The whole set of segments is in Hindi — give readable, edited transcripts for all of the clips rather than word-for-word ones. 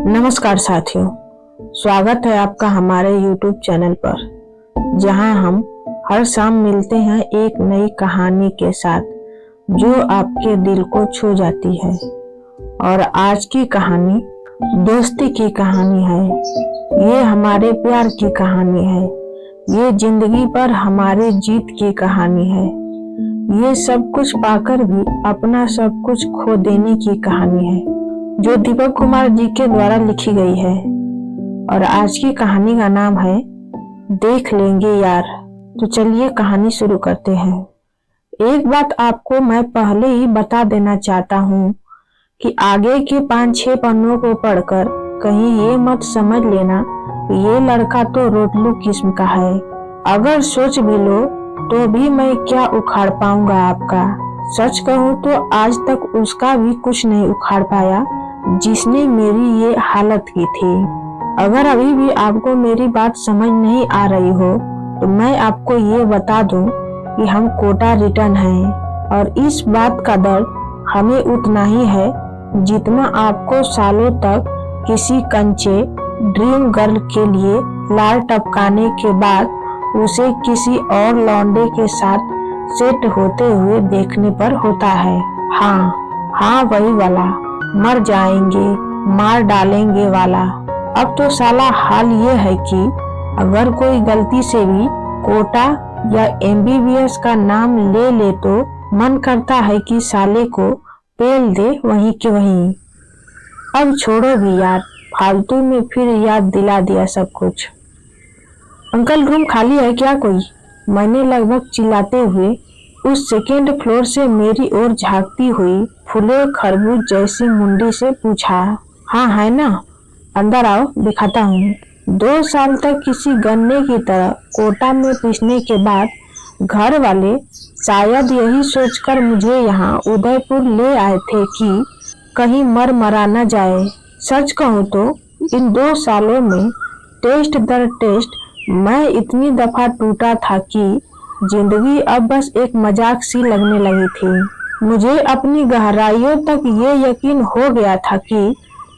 नमस्कार साथियों, स्वागत है आपका हमारे YouTube चैनल पर, जहां हम हर शाम मिलते हैं एक नई कहानी के साथ जो आपके दिल को छू जाती है। और आज की कहानी दोस्ती की कहानी है। ये हमारे प्यार की कहानी है। ये जिंदगी पर हमारे जीत की कहानी है। ये सब कुछ पाकर भी अपना सब कुछ खो देने की कहानी है, जो दीपक कुमार जी के द्वारा लिखी गई है। और आज की कहानी का नाम है देख लेंगे यार। तो चलिए कहानी शुरू करते हैं। एक बात आपको मैं पहले ही बता देना चाहता हूँ कि आगे के 5-6 पन्नों को पढ़कर कहीं ये मत समझ लेना कि ये लड़का तो रोटलू किस्म का है। अगर सोच भी लो तो भी मैं क्या उखाड़ पाऊंगा आपका। सच कहूँ तो आज तक उसका भी कुछ नहीं उखाड़ पाया जिसने मेरी ये हालत की थी। अगर अभी भी आपको मेरी बात समझ नहीं आ रही हो तो मैं आपको ये बता दूं कि हम कोटा रिटर्न हैं और इस बात का दर्द हमें उतना ही है जितना आपको सालों तक किसी कंचे ड्रीम गर्ल के लिए लार टपकाने के बाद उसे किसी और लौंडे के साथ सेट होते हुए देखने पर होता है। हाँ वही वाला, मर जाएंगे मार डालेंगे वाला। अब तो साला हाल ये है कि अगर कोई गलती से भी कोटा या MBBS का नाम ले तो मन करता है कि साले को पेल दे वहीं के वहीं। अब छोड़ो भी यार, फालतू में फिर याद दिला दिया सब कुछ। अंकल रूम खाली है क्या कोई? मैंने लगभग चिल्लाते हुए उस सेकेंड फ्लोर से मेरी ओर झांकती हुई फूले खरबूज जैसी मुंडी से पूछा। हाँ है ना, अंदर आओ दिखाता हूँ। 2 साल तक किसी गन्ने की तरह कोटा में पीसने के बाद घर वाले शायद यही सोचकर मुझे यहाँ उदयपुर ले आए थे कि कहीं मरा न जाए। सच कहूँ तो इन 2 सालों में टेस्ट दर टेस्ट मैं इतनी दफा टूटा था कि जिंदगी अब बस एक मजाक सी लगने लगी थी। मुझे अपनी गहराइयों तक ये यकीन हो गया था कि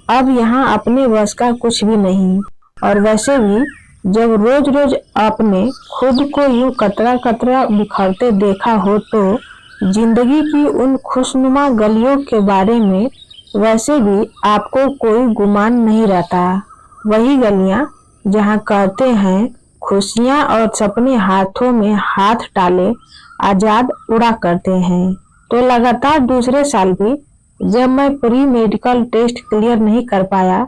अब यहाँ अपने बस का कुछ भी नहीं। और वैसे भी जब रोज रोज आपने खुद को यूं कतरा कतरा बिखरते देखा हो तो जिंदगी की उन खुशनुमा गलियों के बारे में वैसे भी आपको कोई गुमान नहीं रहता। वही गलियां जहाँ कहते हैं खुशियाँ और सपने हाथों में हाथ डाले आजाद उड़ा करते हैं। तो लगातार दूसरे साल भी जब मैं प्री मेडिकल टेस्ट क्लियर नहीं कर पाया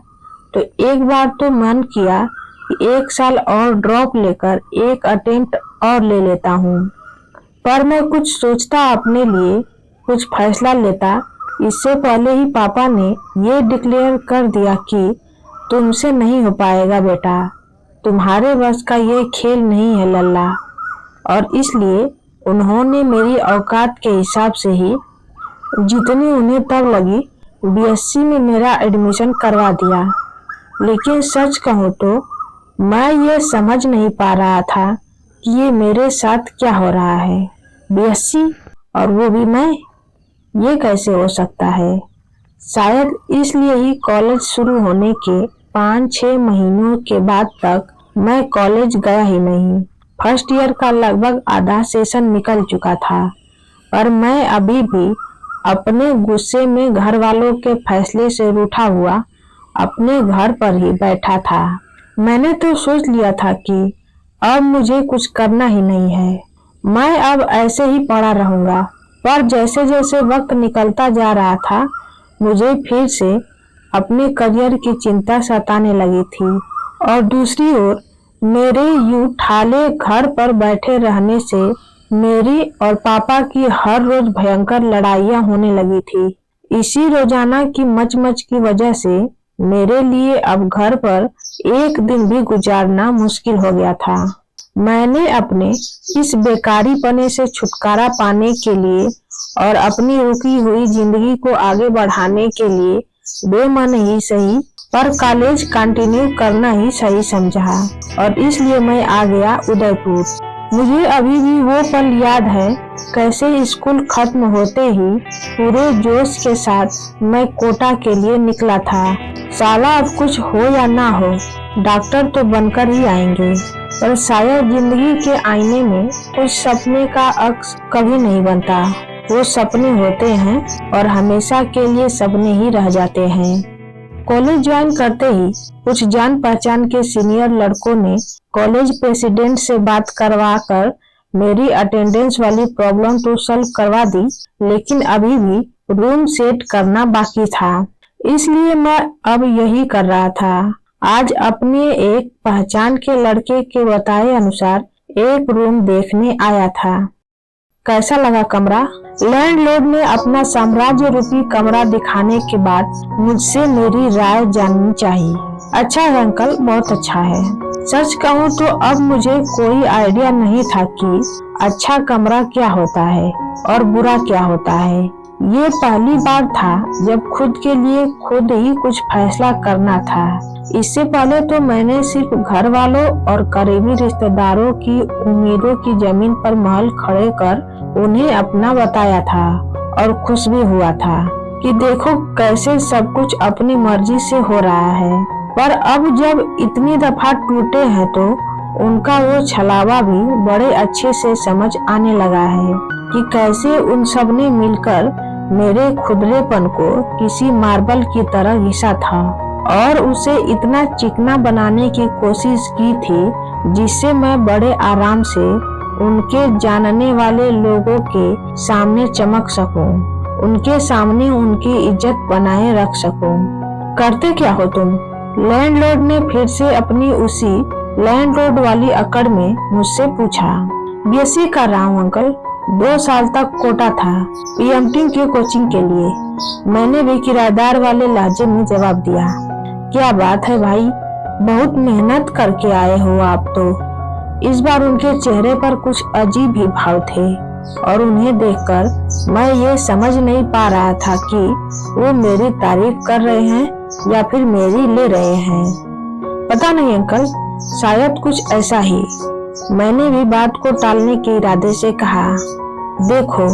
तो एक बार तो मन किया कि 1 साल और ड्रॉप लेकर एक अटेम्प्ट और ले लेता हूँ। पर मैं कुछ सोचता, अपने लिए कुछ फैसला लेता इससे पहले ही पापा ने ये डिक्लेयर कर दिया कि तुमसे नहीं हो पाएगा बेटा, तुम्हारे बस का ये खेल नहीं है लल्ला। और इसलिए उन्होंने मेरी औकात के हिसाब से ही जितनी उन्हें तब लगी BSc में मेरा एडमिशन करवा दिया। लेकिन सच कहूँ तो मैं ये समझ नहीं पा रहा था कि ये मेरे साथ क्या हो रहा है। BSc और वो भी मैं, ये कैसे हो सकता है? शायद इसलिए ही कॉलेज शुरू होने के 5-6 महीनों के बाद तक मैं कॉलेज गया ही नहीं। फर्स्ट ईयर का लगभग आधा सेशन निकल चुका था, पर मैं अभी भी अपने गुस्से में घर वालों के फैसले से रूठा हुआ अपने घर पर ही बैठा था। मैंने तो सोच लिया था कि अब मुझे कुछ करना ही नहीं है, मैं अब ऐसे ही पड़ा रहूंगा। पर जैसे जैसे वक्त निकलता जा रहा था मुझे फिर से अपने करियर की चिंता सताने लगी थी। और दूसरी ओर मेरे यूं ठाले घर पर बैठे रहने से मेरी और पापा की हर रोज भयंकर लड़ाइयाँ होने लगी थी। इसी रोजाना की मच की वजह से मेरे लिए अब घर पर एक दिन भी गुजारना मुश्किल हो गया था। मैंने अपने इस बेकारी पने से छुटकारा पाने के लिए और अपनी रुकी हुई जिंदगी को आगे बढ़ाने के लिए बेमन ही सही पर कॉलेज कंटिन्यू करना ही सही समझा और इसलिए मैं आ गया उदयपुर। मुझे अभी भी वो पल याद है कैसे स्कूल खत्म होते ही पूरे जोश के साथ मैं कोटा के लिए निकला था। साला अब कुछ हो या ना हो, डॉक्टर तो बनकर ही आएंगे। पर शायद जिंदगी के आईने में कुछ सपने का अक्स कभी नहीं बनता। वो सपने होते हैं और हमेशा के लिए सपने ही रह जाते हैं। कॉलेज ज्वाइन करते ही कुछ जान पहचान के सीनियर लड़कों ने कॉलेज प्रेसिडेंट से बात करवा कर मेरी अटेंडेंस वाली प्रॉब्लम तो सॉल्व करवा दी, लेकिन अभी भी रूम सेट करना बाकी था। इसलिए मैं अब यही कर रहा था। आज अपने एक पहचान के लड़के के बताए अनुसार एक रूम देखने आया था। कैसा लगा कमरा? लैंडलॉर्ड ने अपना साम्राज्य रूपी कमरा दिखाने के बाद मुझसे मेरी राय जाननी चाहिए। अच्छा है अंकल, बहुत अच्छा है। सच कहूँ तो अब मुझे कोई आइडिया नहीं था कि अच्छा कमरा क्या होता है और बुरा क्या होता है। ये पहली बार था जब खुद के लिए खुद ही कुछ फैसला करना था। इससे पहले तो मैंने सिर्फ घर वालों और करीबी रिश्तेदारों की उम्मीदों की जमीन पर महल खड़े कर उन्हें अपना बताया था और खुश भी हुआ था कि देखो कैसे सब कुछ अपनी मर्जी से हो रहा है। पर अब जब इतनी दफा टूटे हैं तो उनका वो छलावा भी बड़े अच्छे से समझ आने लगा है कि कैसे उन सब ने मिलकर मेरे खुदरेपन को किसी मार्बल की तरह घिसा था और उसे इतना चिकना बनाने की कोशिश की थी जिससे मैं बड़े आराम से उनके जानने वाले लोगों के सामने चमक सकूं, उनके सामने उनकी इज्जत बनाए रख सकूं। करते क्या हो तुम? लैंडलॉर्ड ने फिर से अपनी उसी लैंडलॉर्ड वाली अकड़ में मुझसे पूछा। बीएससी कर रहा हूँ अंकल। 2 साल तक कोटा था पीएमटी के कोचिंग के लिए। मैंने भी किराएदार वाले लहजे में जवाब दिया। क्या बात है भाई, बहुत मेहनत करके आए हो आप तो। इस बार उनके चेहरे पर कुछ अजीब ही भाव थे और उन्हें देखकर मैं ये समझ नहीं पा रहा था कि वो मेरी तारीफ कर रहे हैं या फिर मेरी ले रहे हैं। पता नहीं अंकल, शायद कुछ ऐसा ही। मैंने भी बात को टालने के इरादे से कहा, देखो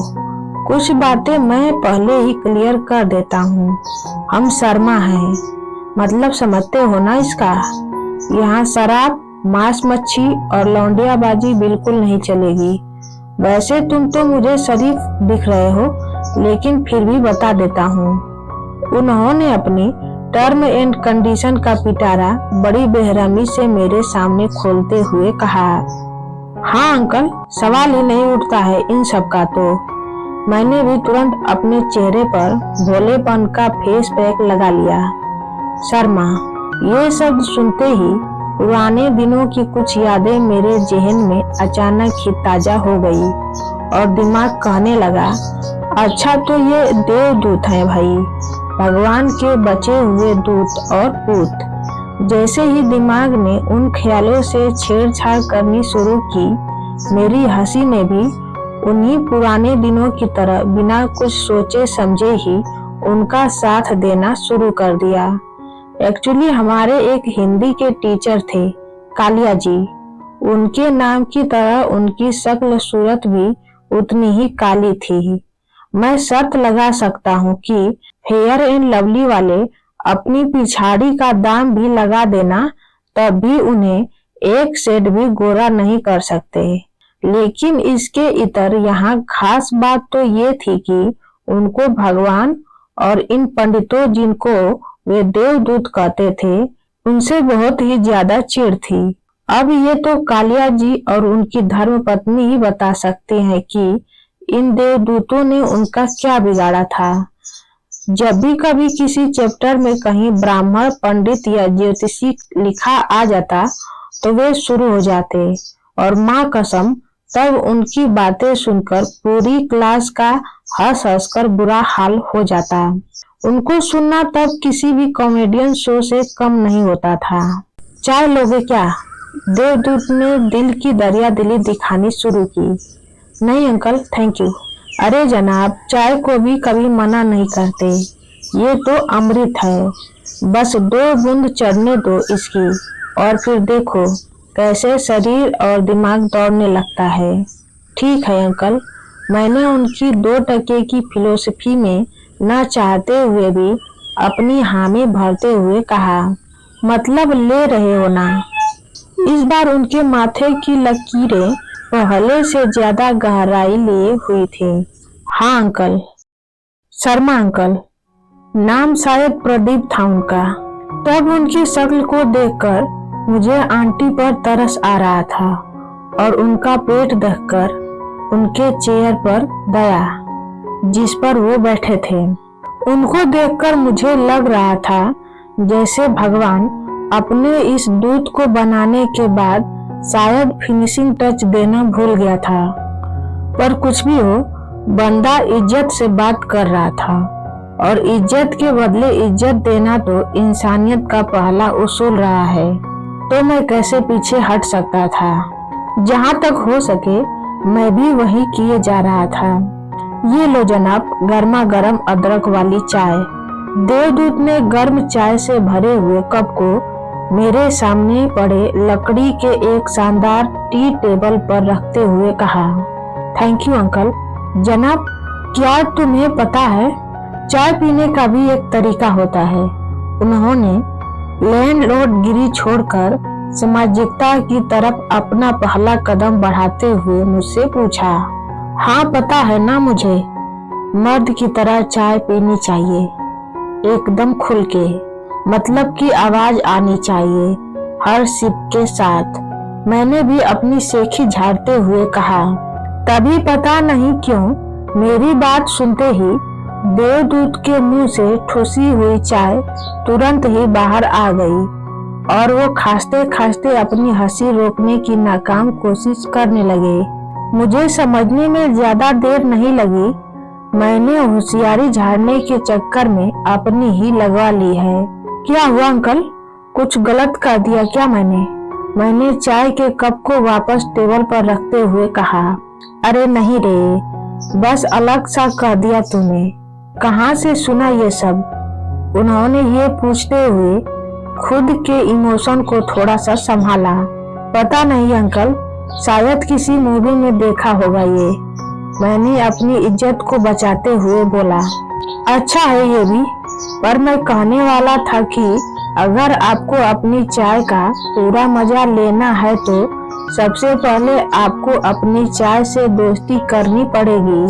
कुछ बातें मैं पहले ही क्लियर कर देता हूँ। हम शर्मा हैं, मतलब समझते हो ना इसका। यहाँ शराब, मांस मच्छी और लौंडियाबाजी बिल्कुल नहीं चलेगी। वैसे तुम तो मुझे शरीफ दिख रहे हो, लेकिन फिर भी बता देता हूँ। उन्होंने अपनी टर्म एंड कंडीशन का पिटारा बड़ी बेरहमी से मेरे सामने खोलते हुए कहा। हाँ अंकल, सवाल ही नहीं उठता है इन सब का तो। मैंने भी तुरंत अपने चेहरे पर भोलेपन का फेस पैक लगा लिया। शर्मा, ये शब्द सुनते ही पुराने दिनों की कुछ यादें मेरे जहन में अचानक ही ताजा हो गई और दिमाग कहने लगा, अच्छा तो ये देवदूत हैं भाई, भगवान के बचे हुए दूत और पूत। जैसे ही दिमाग ने उन ख्यालों से छेड़छाड़ करनी शुरू की, मेरी हंसी ने भी उन्हीं पुराने दिनों की तरह बिना कुछ सोचे समझे ही उनका साथ देना शुरू कर दिया। एक्चुअली हमारे एक हिंदी के टीचर थे, कालिया जी। उनके नाम की तरह उनकी शक्ल सूरत भी उतनी ही काली थी। मैं शर्त लगा सकता हूँ कि फेयर एंड लवली वाले अपनी पिछाड़ी का दाम भी लगा देना, तब भी उन्हें एक शेड भी गोरा नहीं कर सकते। लेकिन इसके इतर यहाँ खास बात तो ये थी कि उनको भगवान और इन पंडितों जिनको वे देवदूत कहते थे, उनसे बहुत ही ज्यादा चिढ़ थी। अब ये तो कालिया जी और उनकी धर्मपत्नी ही बता सकते हैं कि इन देवदूतों ने उनका क्या बिगाड़ा था। जब भी कभी किसी चैप्टर में कहीं ब्राह्मण, पंडित या ज्योतिषी लिखा आ जाता तो वे शुरू हो जाते और माँ कसम तब उनकी बातें सुनकर पूरी क्लास का हंस हंस कर बुरा हाल हो जाता। उनको सुनना तब किसी भी कॉमेडियन शो से कम नहीं होता था। चाय लोगे क्या? देवदूत ने दिल की दरिया दिली दिखानी शुरू की। नहीं अंकल, थैंक यू। अरे जनाब, चाय को भी कभी मना नहीं करते, ये तो अमृत है। बस 2 बूंद चढ़ने दो इसकी और फिर देखो कैसे शरीर और दिमाग दौड़ने लगता है। ठीक है अंकल, मैंने उनकी 2 टके की फिलोसफी में न चाहते हुए भी अपनी हामी भरते हुए कहा, मतलब ले रहे हो ना। इस बार उनके माथे की लकीरें पहले से ज्यादा गहराई लिए हुई थी। हाँ अंकल, शर्मा अंकल, नाम शायद प्रदीप था उनका। तब उनकी शक्ल को देखकर मुझे आंटी पर तरस आ रहा था और उनका पेट देखकर उनके चेयर पर दया, जिस पर वो बैठे थे। उनको देखकर मुझे लग रहा था जैसे भगवान अपने इस दूत को बनाने के बाद शायद फिनिशिंग टच देना भूल गया था। पर कुछ भी हो, बंदा इज्जत से बात कर रहा था और इज्जत के बदले इज्जत देना तो इंसानियत का पहला उसूल रहा है। तो मैं कैसे पीछे हट सकता था। जहाँ तक हो सके मैं भी वही किए जा रहा था। ये लो जनाब, गर्मा गर्म अदरक वाली चाय। देवदूत ने गर्म चाय से भरे हुए कप को मेरे सामने पड़े लकड़ी के एक शानदार टी टेबल पर रखते हुए कहा, थैंक यू अंकल। जनाब, क्या तुम्हें पता है चाय पीने का भी एक तरीका होता है। उन्होंने लैंडलॉर्ड गिरी छोड़कर सामाजिकता की तरफ अपना पहला कदम बढ़ाते हुए मुझसे पूछा। हाँ पता है ना मुझे, मर्द की तरह चाय पीनी चाहिए, एकदम खुल के, मतलब कि आवाज आनी चाहिए हर सिप के साथ। मैंने भी अपनी सेखी झाड़ते हुए कहा। तभी पता नहीं क्यों मेरी बात सुनते ही देवदूत के मुंह से ठुसी हुई चाय तुरंत ही बाहर आ गई और वो खांसते खांसते अपनी हंसी रोकने की नाकाम कोशिश करने लगे। मुझे समझने में ज्यादा देर नहीं लगी। मैंने होशियारी झाड़ने के चक्कर में अपनी ही लगवा ली है। क्या हुआ अंकल, कुछ गलत कर दिया क्या मैंने चाय के कप को वापस टेबल पर रखते हुए कहा। अरे नहीं रे, बस अलग सा कह दिया तूने, कहाँ से सुना ये सब। उन्होंने ये पूछते हुए खुद के इमोशन को थोड़ा सा संभाला। पता नहीं अंकल, शायद किसी मूवी में देखा होगा ये। मैंने अपनी इज्जत को बचाते हुए बोला। अच्छा है ये भी, पर मैं कहने वाला था कि अगर आपको अपनी चाय का पूरा मजा लेना है तो सबसे पहले आपको अपनी चाय से दोस्ती करनी पड़ेगी।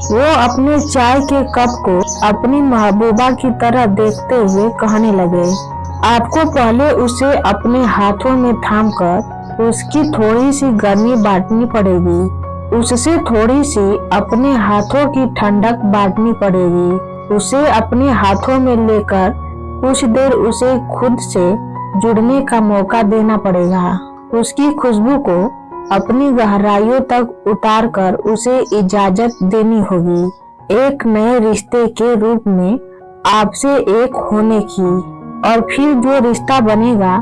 वो अपने चाय के कप को अपनी महबूबा की तरह देखते हुए कहने लगे। आपको पहले उसे अपने हाथों में थामकर उसकी थोड़ी सी गर्मी बांटनी पड़ेगी, उससे थोड़ी सी अपने हाथों की ठंडक बांटनी पड़ेगी, उसे अपने हाथों में लेकर कुछ देर उसे खुद से जुड़ने का मौका देना पड़ेगा, उसकी खुशबू को अपनी गहराइयों तक उतारकर उसे इजाजत देनी होगी एक नए रिश्ते के रूप में आपसे एक होने की। और फिर जो रिश्ता बनेगा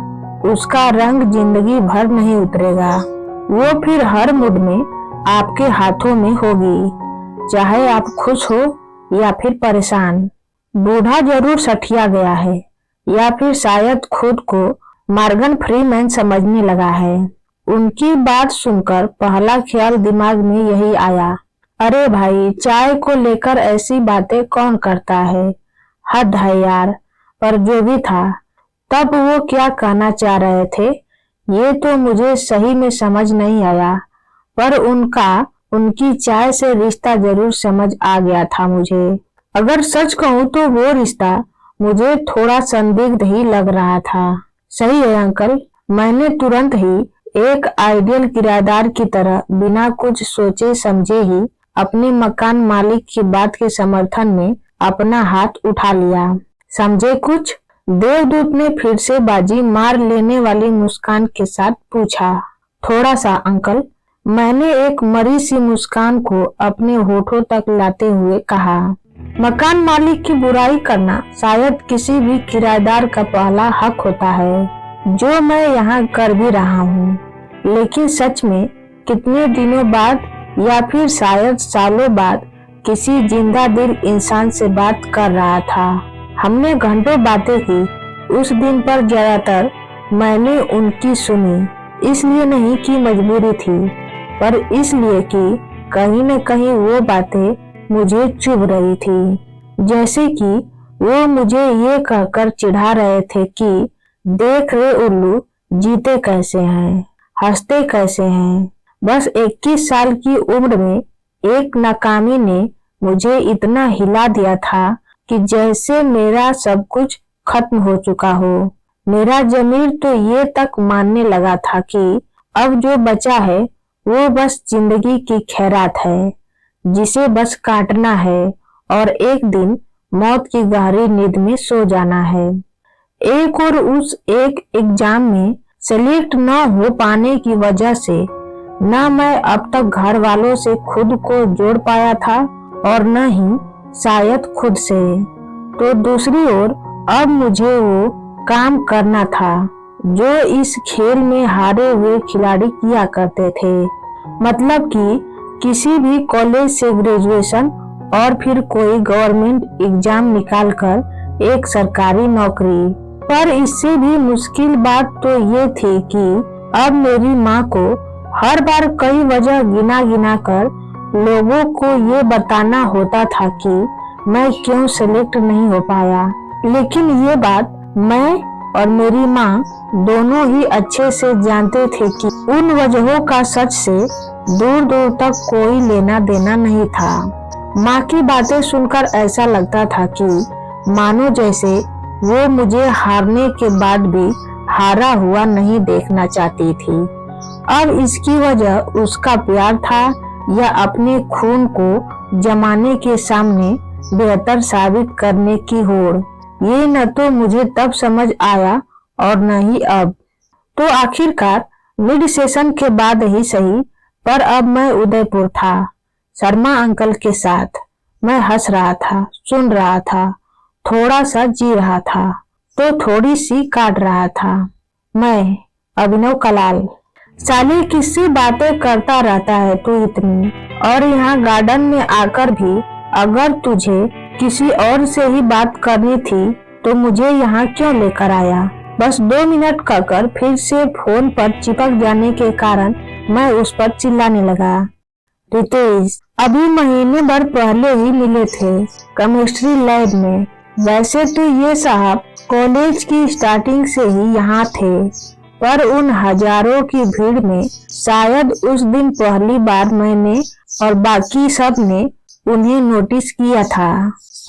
उसका रंग जिंदगी भर नहीं उतरेगा, वो फिर हर मूड में आपके हाथों में होगी, चाहे आप खुश हो या फिर परेशान। बूढ़ा जरूर सठिया गया है या फिर शायद खुद को मॉर्गन फ्रीमैन समझने लगा है। उनकी बात सुनकर पहला ख्याल दिमाग में यही आया, अरे भाई चाय को लेकर ऐसी बातें कौन करता है, हद है यार। पर जो भी था, तब वो क्या कहना चाह रहे थे ये तो मुझे सही में समझ नहीं आया, पर उनकी चाय से रिश्ता जरूर समझ आ गया था मुझे। अगर सच कहूँ तो वो रिश्ता मुझे थोड़ा संदिग्ध ही लग रहा था। सही है अंकल, मैंने तुरंत ही एक आइडियल किराएदार की तरह बिना कुछ सोचे समझे ही अपने मकान मालिक की बात के समर्थन में अपना हाथ उठा लिया। समझे कुछ? देवदूत ने फिर से बाजी मार लेने वाली मुस्कान के साथ पूछा। थोड़ा सा अंकल, मैंने एक मरी सी मुस्कान को अपने होठों तक लाते हुए कहा। मकान मालिक की बुराई करना शायद किसी भी किराएदार का पहला हक होता है, जो मैं यहाँ कर भी रहा हूँ। लेकिन सच में कितने दिनों बाद या फिर शायद सालों बाद किसी जिंदा दिल इंसान से बात कर रहा था। हमने घंटों बातें की। उस दिन पर ज्यादातर मैंने उनकी सुनी, इसलिए नहीं कि मजबूरी थी, पर इसलिए कि कहीं न कहीं वो बातें मुझे चुभ रही थी। जैसे कि वो मुझे ये कहकर चिढ़ा रहे थे कि देख रे उल्लू, जीते कैसे हैं, हंसते कैसे हैं। बस 21 साल की उम्र में एक नाकामी ने मुझे इतना हिला दिया था कि जैसे मेरा सब कुछ खत्म हो चुका हो। मेरा ज़मीर तो ये तक मानने लगा था कि अब जो बचा है वो बस जिंदगी की खैरात है, जिसे बस काटना है और एक दिन मौत की गहरी नींद में सो जाना है। एक और उस एक एग्जाम में सेलेक्ट न हो पाने की वजह से न मैं अब तक घर वालों से खुद को जोड़ पाया था और न ही शायद खुद से। तो दूसरी ओर अब मुझे वो काम करना था जो इस खेल में हारे हुए खिलाड़ी किया करते थे, मतलब कि किसी भी कॉलेज से ग्रेजुएशन और फिर कोई गवर्नमेंट एग्जाम निकालकर एक सरकारी नौकरी। पर इससे भी मुश्किल बात तो ये थी कि अब मेरी माँ को हर बार कई वजह गिना गिना कर लोगों को ये बताना होता था कि मैं क्यों सेलेक्ट नहीं हो पाया। लेकिन ये बात मैं और मेरी माँ दोनों ही अच्छे से जानते थे कि उन वजहों का सच से दूर दूर तक कोई लेना देना नहीं था। माँ की बातें सुनकर ऐसा लगता था कि मानो जैसे वो मुझे हारने के बाद भी हारा हुआ नहीं देखना चाहती थी। अब इसकी वजह उसका प्यार था या अपने खून को जमाने के सामने बेहतर साबित करने की होड़, ये न तो मुझे तब समझ आया और न ही अब। तो आखिरकार मिड सेशन के बाद ही सही, पर अब मैं उदयपुर था, शर्मा अंकल के साथ। मैं हंस रहा था, सुन रहा था, थोड़ा सा जी रहा था तो थोड़ी सी काट रहा था। मैं अभिनव कलाल। साले किससे बातें करता रहता है तू इतनी, और यहाँ गार्डन में आकर भी अगर तुझे किसी और से ही बात करनी थी तो मुझे यहाँ क्यों लेकर आया। बस 2 मिनट कहकर फिर से फोन पर चिपक जाने के कारण मैं उस पर चिल्लाने लगा। रितेश, अभी महीने भर पहले ही मिले थे केमिस्ट्री लैब में। वैसे तो ये साहब कॉलेज की स्टार्टिंग से ही यहाँ थे, पर उन हजारों की भीड़ में शायद उस दिन पहली बार मैंने और बाकी सब ने उन्हें नोटिस किया था।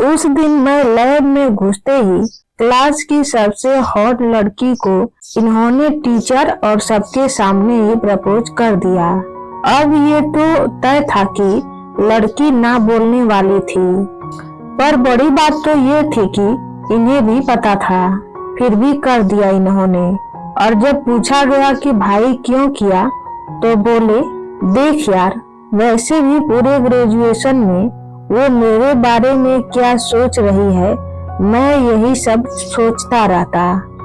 उस दिन मैं लैब में घुसते ही क्लास की सबसे हॉट लड़की को इन्होंने टीचर और सबके सामने ही प्रपोज कर दिया। अब ये तो तय था कि लड़की ना बोलने वाली थी, पर बड़ी बात तो ये थी कि इन्हें भी पता था, फिर भी कर दिया इन्होंने। और जब पूछा गया कि भाई क्यों किया, तो बोले देख यार, वैसे भी पूरे ग्रेजुएशन में वो मेरे बारे में क्या सोच रही है, मैं यही सब सोचता रहता।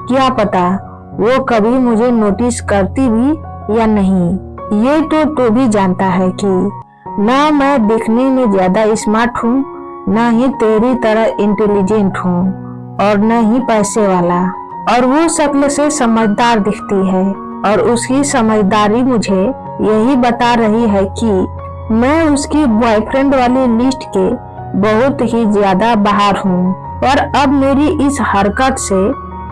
क्या पता वो कभी मुझे नोटिस करती भी या नहीं। ये तो तू भी जानता है कि ना मैं दिखने में ज्यादा स्मार्ट हूँ, ना ही तेरी तरह इंटेलिजेंट हूँ, और न ही पैसे वाला। और वो शक्ल से समझदार दिखती है, और उसकी समझदारी मुझे यही बता रही है कि मैं उसकी बॉयफ्रेंड वाली लिस्ट के बहुत ही ज्यादा बाहर हूँ। और अब मेरी इस हरकत से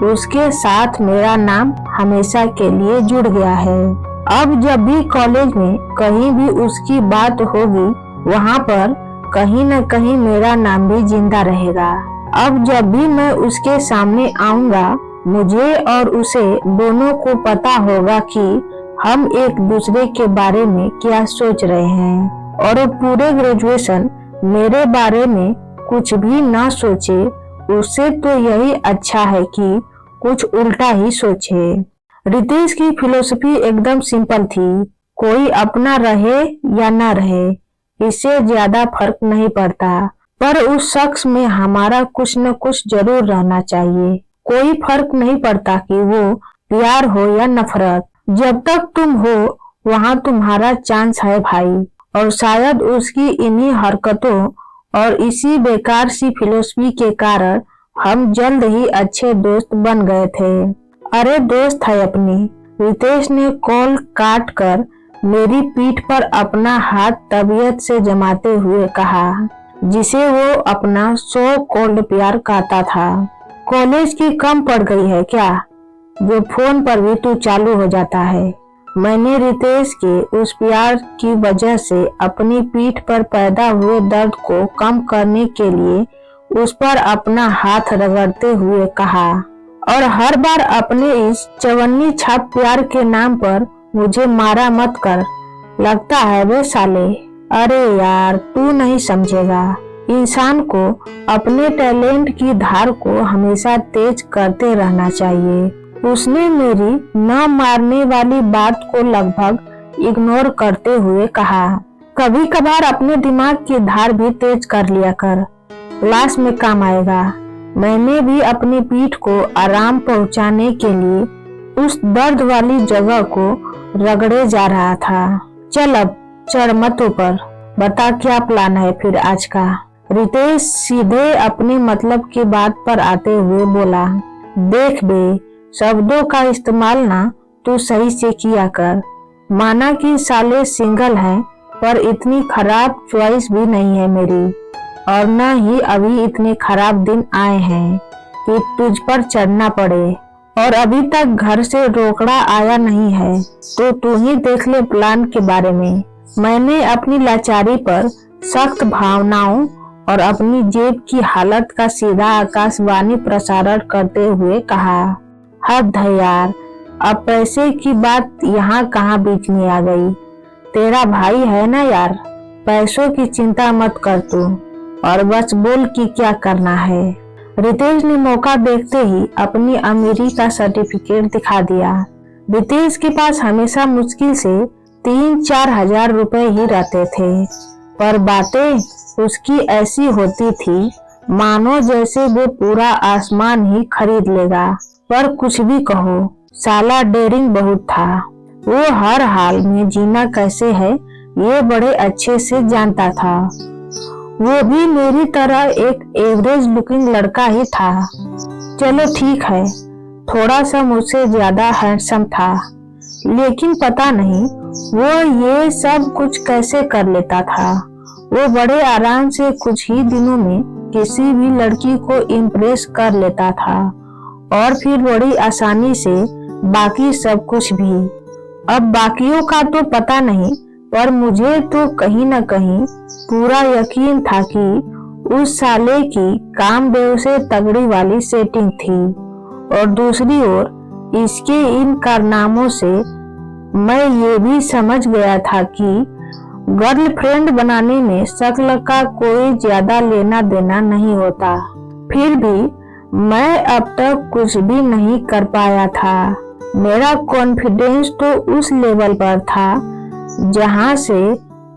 उसके साथ मेरा नाम हमेशा के लिए जुड़ गया है। अब जब भी कॉलेज में कहीं भी उसकी बात होगी, वहाँ पर कहीं न कहीं मेरा नाम भी जिंदा रहेगा। अब जब भी मैं उसके सामने आऊंगा, मुझे और उसे दोनों को पता होगा कि हम एक दूसरे के बारे में क्या सोच रहे हैं। और पूरे ग्रेजुएशन मेरे बारे में कुछ भी ना सोचे, उससे तो यही अच्छा है कि कुछ उल्टा ही सोचे। रितेश की फिलोसफी एकदम सिंपल थी, कोई अपना रहे या ना रहे, इससे ज्यादा फर्क नहीं पड़ता, पर उस शख्स में हमारा कुछ न कुछ जरूर रहना चाहिए। कोई फर्क नहीं पड़ता कि वो प्यार हो या नफरत, जब तक तुम हो वहाँ तुम्हारा चांस है भाई। और शायद उसकी इन्हीं हरकतों और इसी बेकार सी फिलोसफी के कारण हम जल्द ही अच्छे दोस्त बन गए थे। अरे दोस्त है अपनी। रितेश ने कॉल काट कर मेरी पीठ पर अपना हाथ तबीयत से जमाते हुए कहा, जिसे वो अपना सो कोल्ड प्यार कहता था। कॉलेज की कम पड़ गई है क्या, जो फोन पर भी तू चालू हो जाता है। मैंने रितेश के उस प्यार की वजह से अपनी पीठ पर पैदा हुए दर्द को कम करने के लिए उस पर अपना हाथ रगड़ते हुए कहा, और हर बार अपने इस चवन्नी छाप प्यार के नाम पर मुझे मारा मत कर। लगता है वे साले। अरे यार, तू नहीं समझेगा। इंसान को अपने टैलेंट की धार को हमेशा तेज करते रहना चाहिए। उसने मेरी न मारने वाली बात को लगभग इग्नोर करते हुए कहा, कभी कभार अपने दिमाग की धार भी तेज कर लिया कर, लाश में काम आएगा। मैंने भी अपनी पीठ को आराम पहुंचाने के लिए उस दर्द वाली जगह को रगड़े जा रहा था। चल अब चढ़ मत ऊपर, बता क्या प्लान है फिर आज का। रितेश सीधे अपने मतलब की बात पर आते हुए बोला, देख बे, शब्दों का इस्तेमाल ना तू सही से किया कर। माना कि साले सिंगल हैं, पर इतनी खराब चॉइस भी नहीं है मेरी, और न ही अभी इतने खराब दिन आए हैं कि तुझ पर चढ़ना पड़े, और अभी तक घर से रोकड़ा आया नहीं है, तो तू ही देख ले प्लान के बारे में। मैंने अपनी लाचारी पर सख्त भावनाओं और अपनी जेब की हालत का सीधा आकाशवाणी प्रसारण करते हुए कहा, हद है यार, अब पैसे की बात यहाँ कहाँ बीच में आ गई। तेरा भाई है ना यार, पैसों की चिंता मत कर तू, और बस बोल कि क्या करना है। रितेश ने मौका देखते ही अपनी अमीरी का सर्टिफिकेट दिखा दिया। रितेश के पास हमेशा मुश्किल से 3-4 हजार रुपए ही रहते थे, पर बातें उसकी ऐसी होती थी मानो जैसे वो पूरा आसमान ही खरीद लेगा। पर कुछ भी कहो, साला डेयरिंग बहुत था। वो हर हाल में जीना कैसे है ये बड़े अच्छे से जानता था। वो भी मेरी तरह एक एवरेज लुकिंग लड़का ही था। चलो ठीक है, थोड़ा सा मुझसे ज्यादा हैंडसम था, लेकिन पता नहीं वो ये सब कुछ कैसे कर लेता था। वो बड़े आराम से कुछ ही दिनों में किसी भी लड़की को इम्प्रेस कर लेता था, और फिर बड़ी आसानी से बाकी सब कुछ भी। अब बाकियों का तो पता नहीं, पर मुझे तो कहीं न कहीं पूरा यकीन था कि उस साले की कामदेव से तगड़ी वाली सेटिंग थी, और दूसरी ओर इसके इन कारनामों से मैं ये भी समझ गया था कि गर्लफ्रेंड बनाने में शक्ल का कोई ज्यादा लेना देना नहीं होता। फिर भी मैं अब तक कुछ भी नहीं कर पाया था। मेरा कॉन्फिडेंस तो उस लेवल पर था जहां से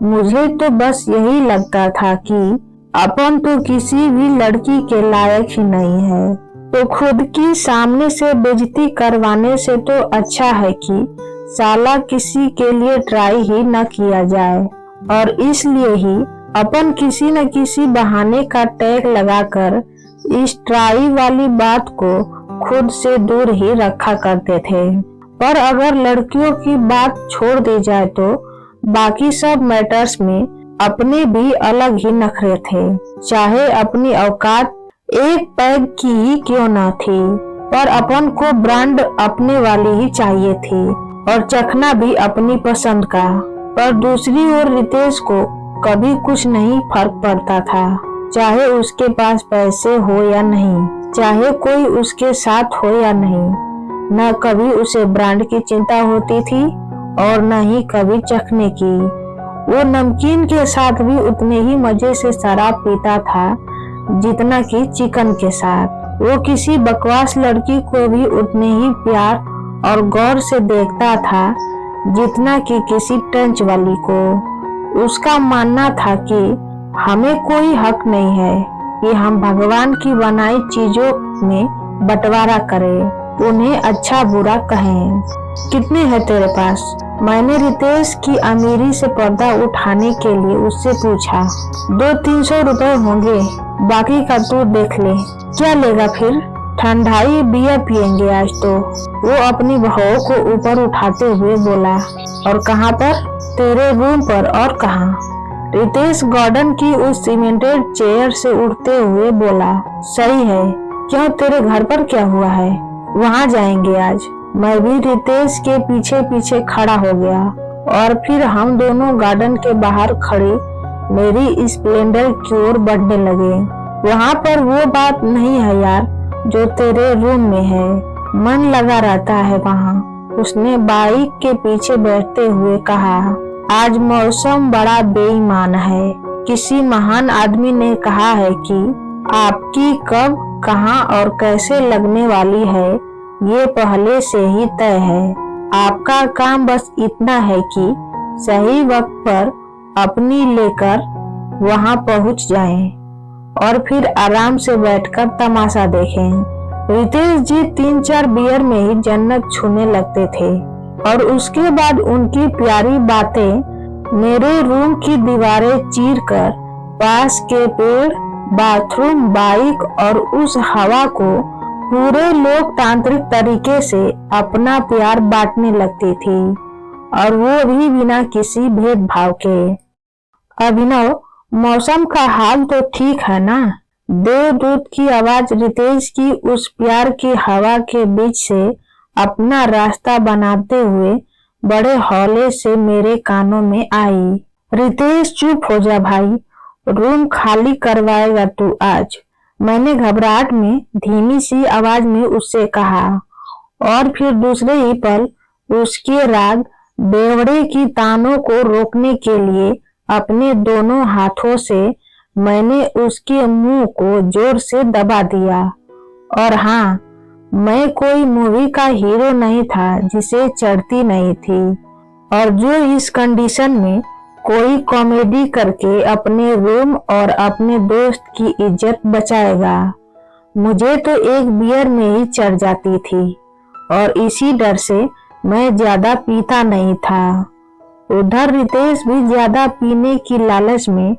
मुझे तो बस यही लगता था कि अपन तो किसी भी लड़की के लायक ही नहीं है, तो खुद की सामने से बेइज्जती करवाने से तो अच्छा है कि साला किसी के लिए ट्राई ही न किया जाए, और इसलिए ही अपन किसी न किसी बहाने का टैग लगाकर इस ट्राई वाली बात को खुद से दूर ही रखा करते थे। पर अगर लड़कियों की बात छोड़ दी जाए तो बाकी सब मैटर्स में अपने भी अलग ही नखरे थे। चाहे अपनी औकात एक पैग की ही क्यों न थी, पर अपन को ब्रांड अपने वाली ही चाहिए थी, और चखना भी अपनी पसंद का। पर दूसरी ओर रितेश को कभी कुछ नहीं फर्क पड़ता था, चाहे उसके पास पैसे हो या नहीं, चाहे कोई उसके साथ हो या नहीं। न कभी उसे ब्रांड की चिंता होती थी और न ही कभी चखने की। वो नमकीन के साथ भी उतने ही मजे से शराब पीता था जितना कि चिकन के साथ। वो किसी बकवास लड़की को भी उतने ही प्यार और गौर से देखता था जितना कि किसी टंच वाली को। उसका मानना था कि हमें कोई हक नहीं है कि हम भगवान की बनाई चीजों में बंटवारा करें, उन्हें अच्छा बुरा कहें। कितने हैं तेरे पास? मैंने रितेश की अमीरी से पर्दा उठाने के लिए उससे पूछा। 200-300 रुपए होंगे, बाकी का तू देख ले। क्या लेगा फिर? ठंडाई बियर पियेंगे आज तो। वो अपनी बहू को ऊपर उठाते हुए बोला। और कहाँ पर? तेरे रूम पर। और कहाँ? रितेश गार्डन की उस सीमेंटेड चेयर से उठते हुए बोला। सही है, क्यों तेरे घर पर क्या हुआ है? वहाँ जाएंगे आज। मैं भी रितेश के पीछे पीछे खड़ा हो गया और फिर हम दोनों गार्डन के बाहर खड़े मेरी स्प्लेंडर की ओर बढ़ने लगे। वहाँ पर वो बात नहीं है यार जो तेरे रूम में है। मन लगा रहता है वहाँ, उसने बाइक के पीछे बैठते हुए कहा। आज मौसम बड़ा बेईमान है। किसी महान आदमी ने कहा है कि आपकी कब, कहाँ और कैसे लगने वाली है ये पहले से ही तय है। आपका काम बस इतना है कि सही वक्त पर अपनी लेकर वहां पहुंच जाएं और फिर आराम से बैठकर तमाशा देखें। रितेश जी 3-4 बियर में ही जन्नत छूने लगते थे और उसके बाद उनकी प्यारी बातें मेरे रूम की दीवारें चीरकर पास के पेड़, बाथरूम, बाइक और उस हवा को पूरे लोकतांत्रिक तरीके से अपना प्यार बांटने लगती थी, और वो भी बिना किसी भेदभाव के। अभिनव, मौसम का हाल तो ठीक है ना? देवदूत की आवाज रितेश की उस प्यार की हवा के बीच से अपना रास्ता बनाते हुए बड़े हौले से मेरे कानों में आई। रितेश, चुप हो जा भाई, रूम खाली करवाएगा तू आज, मैंने घबराहट में धीमी सी आवाज में उससे कहा। और फिर दूसरे ही पल उसके राग बेवड़े की तानों को रोकने के लिए अपने दोनों हाथों से मैंने उसके मुंह को जोर से दबा दिया। और हाँ, मैं कोई मूवी का हीरो नहीं था जिसे चढ़ती नहीं थी और जो इस कंडीशन में कोई कॉमेडी करके अपने रूम और अपने दोस्त की इज्जत बचाएगा। मुझे तो एक बियर में ही चढ़ जाती थी और इसी डर से मैं ज्यादा पीता नहीं था। उधर रितेश भी ज्यादा पीने की लालच में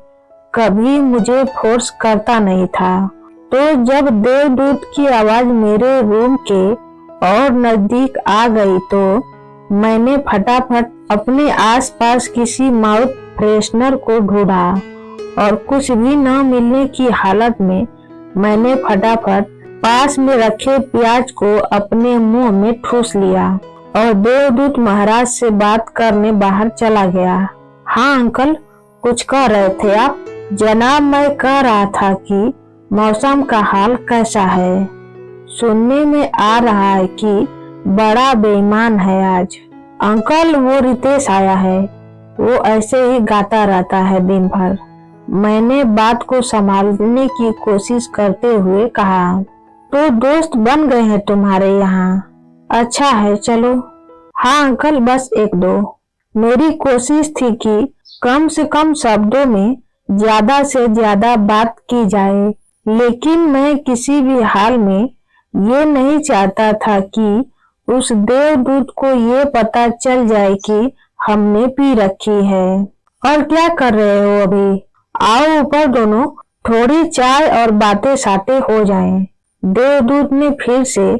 कभी मुझे फोर्स करता नहीं था। तो जब देवदूत की आवाज मेरे रूम के और नजदीक आ गई तो मैंने फटाफट अपने आसपास किसी माउथ फ्रेशनर को ढूंढा और कुछ भी न मिलने की हालत में मैंने फटाफट पास में रखे प्याज को अपने मुंह में ठूस लिया और देवदूत महाराज से बात करने बाहर चला गया। हाँ अंकल, कुछ कह रहे थे आप? जनाब, मैं कह रहा था कि मौसम का हाल कैसा है? सुनने में आ रहा है कि बड़ा बेईमान है आज। अंकल, वो रितेश आया है, वो ऐसे ही गाता रहता है दिन भर, मैंने बात को संभालने की कोशिश करते हुए कहा। तो दोस्त बन गए हैं तुम्हारे यहाँ? अच्छा है, चलो। हाँ अंकल, बस 1-2। मेरी कोशिश थी कि कम से कम शब्दों में ज्यादा से ज्यादा बात की जाए, लेकिन मैं किसी भी हाल में ये नहीं चाहता था कि उस देवदूत को ये पता चल जाए कि हमने पी रखी है। और क्या कर रहे हो अभी? आओ ऊपर दोनों, थोड़ी चाय और बातें साते हो जाएं। देवदूत ने फिर से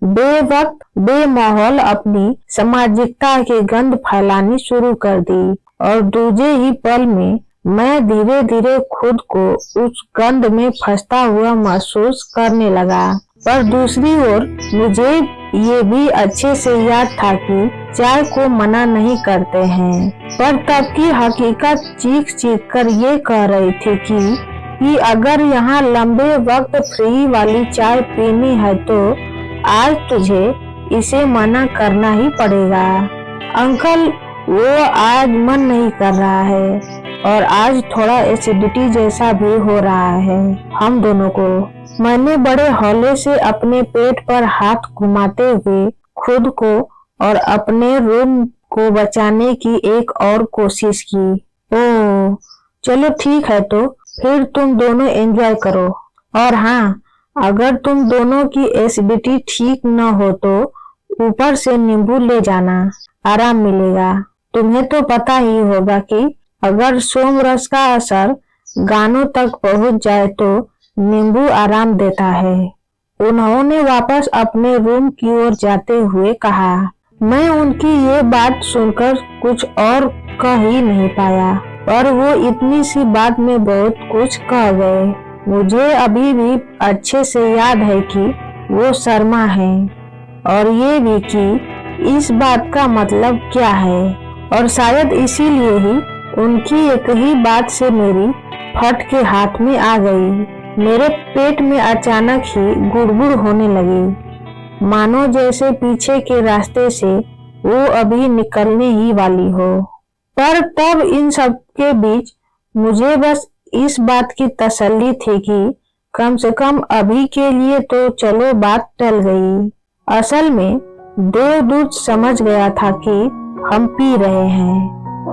बेवक्त बेमाहौल अपनी सामाजिकता की गंध फैलानी शुरू कर दी और दूजे ही पल में मैं धीरे धीरे खुद को उस गंध में फंसता हुआ महसूस करने लगा। पर दूसरी ओर मुझे ये भी अच्छे से याद था कि चाय को मना नहीं करते हैं, पर तब की हकीकत चीख चीख कर ये कह रही थी कि अगर यहाँ लंबे वक्त फ्री वाली चाय पीनी है तो आज तुझे इसे मना करना ही पड़ेगा। अंकल, वो आज मन नहीं कर रहा है और आज थोड़ा एसिडिटी जैसा भी हो रहा है हम दोनों को। मैंने बड़े हौले से अपने पेट पर हाथ घुमाते हुए खुद को और अपने रूम को बचाने की एक और कोशिश की। ओह चलो ठीक है, तो फिर तुम दोनों एंजॉय करो। और हाँ, अगर तुम दोनों की एसिडिटी ठीक न हो तो ऊपर से नींबू ले जाना, आराम मिलेगा। तुम्हें तो पता ही होगा कि अगर सोमरस का असर गानों तक पहुंच जाए तो नींबू आराम देता है। उन्होंने वापस अपने रूम की ओर जाते हुए कहा। मैं उनकी ये बात सुनकर कुछ और कह ही नहीं पाया, पर वो इतनी सी बात में बहुत कुछ कह गए। मुझे अभी भी अच्छे से याद है कि वो शर्मा है, और ये भी कि इस बात का मतलब क्या है, और शायद इसीलिए ही उनकी एक ही बात से मेरी फट के हाथ में आ गई। मेरे पेट में अचानक ही गुड़गुड़ होने लगी, मानो जैसे पीछे के रास्ते से वो अभी निकलने ही वाली हो। पर तब इन सब के बीच मुझे बस इस बात की तसल्ली थी कि कम से कम अभी के लिए तो चलो बात टल गई। असल में देवदूत समझ गया था कि हम पी रहे हैं,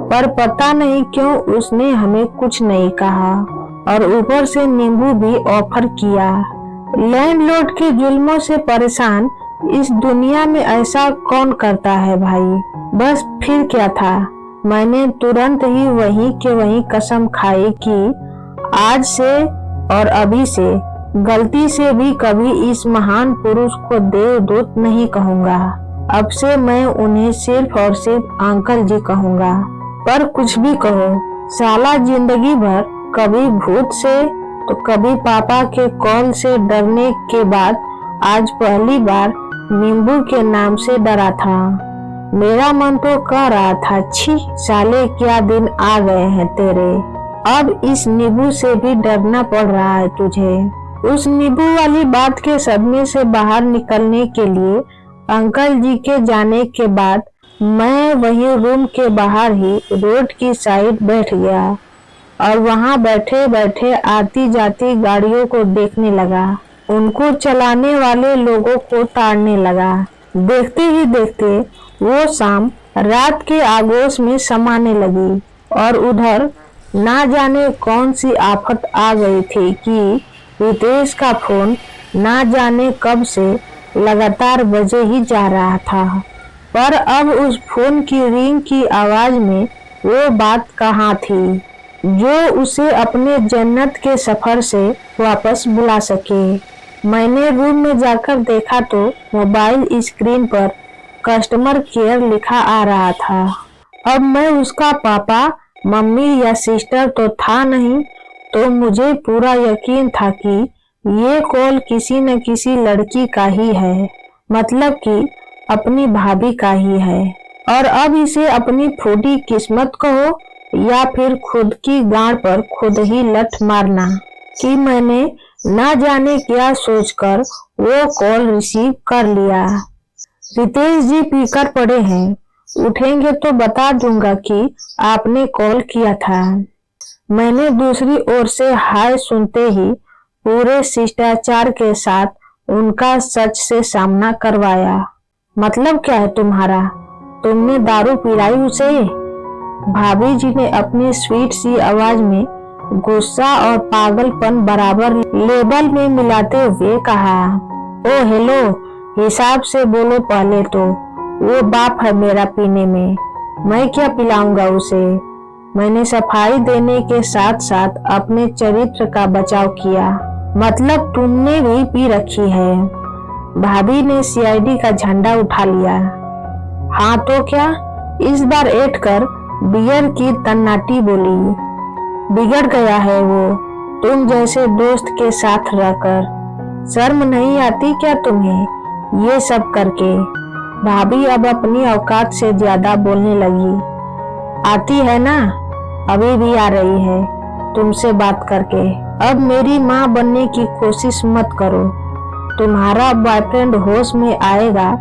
पर पता नहीं क्यों उसने हमें कुछ नहीं कहा, और ऊपर से नींबू भी ऑफर किया। लैंडलॉर्ड के जुल्मों से परेशान इस दुनिया में ऐसा कौन करता है भाई। बस फिर क्या था, मैंने तुरंत ही वहीं के वहीं कसम खाई कि आज से और अभी से गलती से भी कभी इस महान पुरुष को देवदूत नहीं कहूँगा। अब से मैं उन्हें सिर्फ और सिर्फ अंकल जी कहूँगा। पर कुछ भी कहो, साला जिंदगी भर कभी भूत से तो कभी पापा के कॉल से डरने के बाद आज पहली बार नींबू के नाम से डरा था। मेरा मन तो कह रहा था, छी साले क्या दिन आ गए हैं तेरे, अब इस नींबू से भी डरना पड़ रहा है तुझे। उस नींबू वाली बात के सदमे से बाहर निकलने के लिए अंकल जी के जाने के बाद मैं वही रूम के बाहर ही रोड की साइड बैठ गया, और वहां बैठे बैठे आती जाती गाड़ियों को देखने लगा, उनको चलाने वाले लोगों को ताड़ने लगा। देखते ही देखते वो शाम रात के आगोश में समाने लगी, और उधर ना जाने कौन सी आफत आ गई थी कि रितेश का फोन ना जाने कब से लगातार बजे ही जा रहा था। पर अब उस फोन की रिंग की आवाज में वो बात कहाँ थी जो उसे अपने जन्नत के सफर से वापस बुला सके। मैंने रूम में जाकर देखा तो मोबाइल स्क्रीन पर कस्टमर केयर लिखा आ रहा था। अब मैं उसका पापा, मम्मी या सिस्टर तो था नहीं, तो मुझे पूरा यकीन था कि ये कॉल किसी न किसी लड़की का ही है, मतलब कि अपनी भाभी का ही है। और अब इसे अपनी फूटी किस्मत कहो या फिर खुद की गांड पर खुद ही लठ मारना कि मैंने ना जाने क्या सोचकर वो कॉल रिसीव कर लिया। रितेश जी पीकर पड़े हैं, उठेंगे तो बता दूंगा कि आपने कॉल किया था। मैंने दूसरी ओर से हाय सुनते ही पूरे शिष्टाचार के साथ उनका सच से सामना करवाया। मतलब क्या है तुम्हारा, तुमने दारू पिलाई उसे? भाभी जी ने अपनी स्वीट सी आवाज में गुस्सा और पागलपन बराबर लेवल में मिलाते हुए कहा। ओ हेलो, हिसाब से बोलो पहले तो, वो बाप है मेरा पीने में, मैं क्या पिलाऊंगा उसे। मैंने सफाई देने के साथ साथ अपने चरित्र का बचाव किया। मतलब तुमने भी पी रखी है। भाभी ने सीआईडी का झंडा उठा लिया। हाँ तो क्या, इस बार ऐठ कर बियर की तन्नाटी बोली। बिगड़ गया है वो तुम जैसे दोस्त के साथ रहकर। शर्म नहीं आती क्या तुम्हें ये सब करके? भाभी अब अपनी औकात से ज्यादा बोलने लगी। आती है ना, अभी भी आ रही है तुमसे बात करके। अब मेरी माँ बनने की कोशिश मत करो। तुम्हारा बॉयफ्रेंड होश में आएगा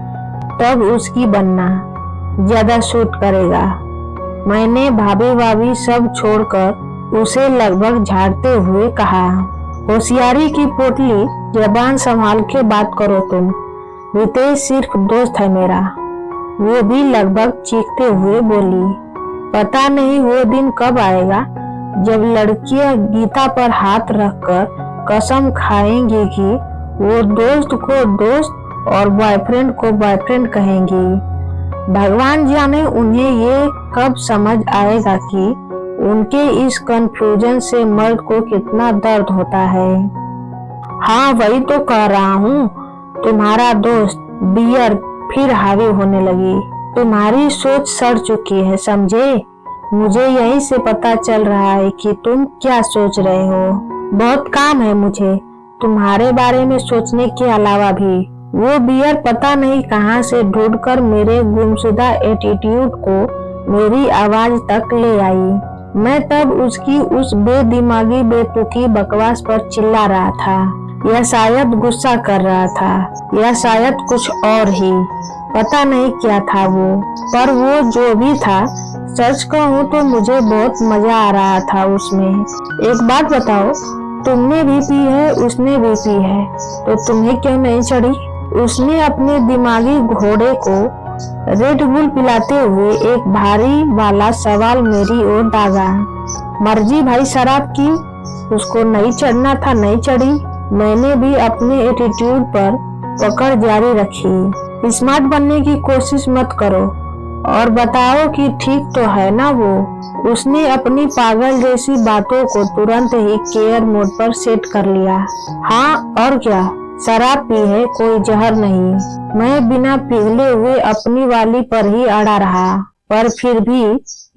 तब उसकी बनना ज्यादा सूट करेगा। मैंने भाभी सब छोड़कर उसे लगभग झाड़ते हुए कहा। होशियारी की पोटली, जबान संभाल के बात करो तुम। रितेश सिर्फ दोस्त है मेरा, वो भी लगभग चीखते हुए बोली। पता नहीं वो दिन कब आएगा जब लड़कियां गीता पर हाथ रखकर कसम खाएंगी कि वो दोस्त को दोस्त और बॉयफ्रेंड को बॉयफ्रेंड कहेंगी। भगवान जाने उन्हें ये कब समझ आएगा कि उनके इस कंफ्यूजन से मर्द को कितना दर्द होता है। हाँ वही तो कह रहा हूँ, तुम्हारा दोस्त बियर फिर हावी होने लगी। तुम्हारी सोच सड़ चुकी है, समझे? मुझे यहीं से पता चल रहा है कि तुम क्या सोच रहे हो। बहुत काम है मुझे तुम्हारे बारे में सोचने के अलावा भी। वो बियर पता नहीं कहाँ से ढूंढकर मेरे गुमशुदा एटीट्यूड को मेरी आवाज तक ले आई। मैं तब उसकी उस बेदिमागी बेतुकी बकवास पर चिल्ला रहा था, या शायद गुस्सा कर रहा था, या शायद कुछ और ही, पता नहीं क्या था वो। पर वो जो भी था, सच कहूँ तो मुझे बहुत मजा आ रहा था उसमें। एक बात बताओ, तुमने भी पी है, उसने भी पी है, तो तुम्हें क्यों नहीं चढ़ी? उसने अपने दिमागी घोड़े को रेड बुल पिलाते हुए एक भारी वाला सवाल मेरी ओर दागा। मर्जी भाई शराब की, उसको नहीं चढ़ना था नहीं चढ़ी। मैंने भी अपने एटीट्यूड पर पकड़ जारी रखी। स्मार्ट बनने की कोशिश मत करो और बताओ कि ठीक तो है ना वो। उसने अपनी पागल जैसी बातों को तुरंत ही केयर मोड पर सेट कर लिया। हाँ और क्या, शराब पी है, कोई जहर नहीं। मैं बिना पिघले हुए अपनी वाली पर ही अड़ा रहा। पर फिर भी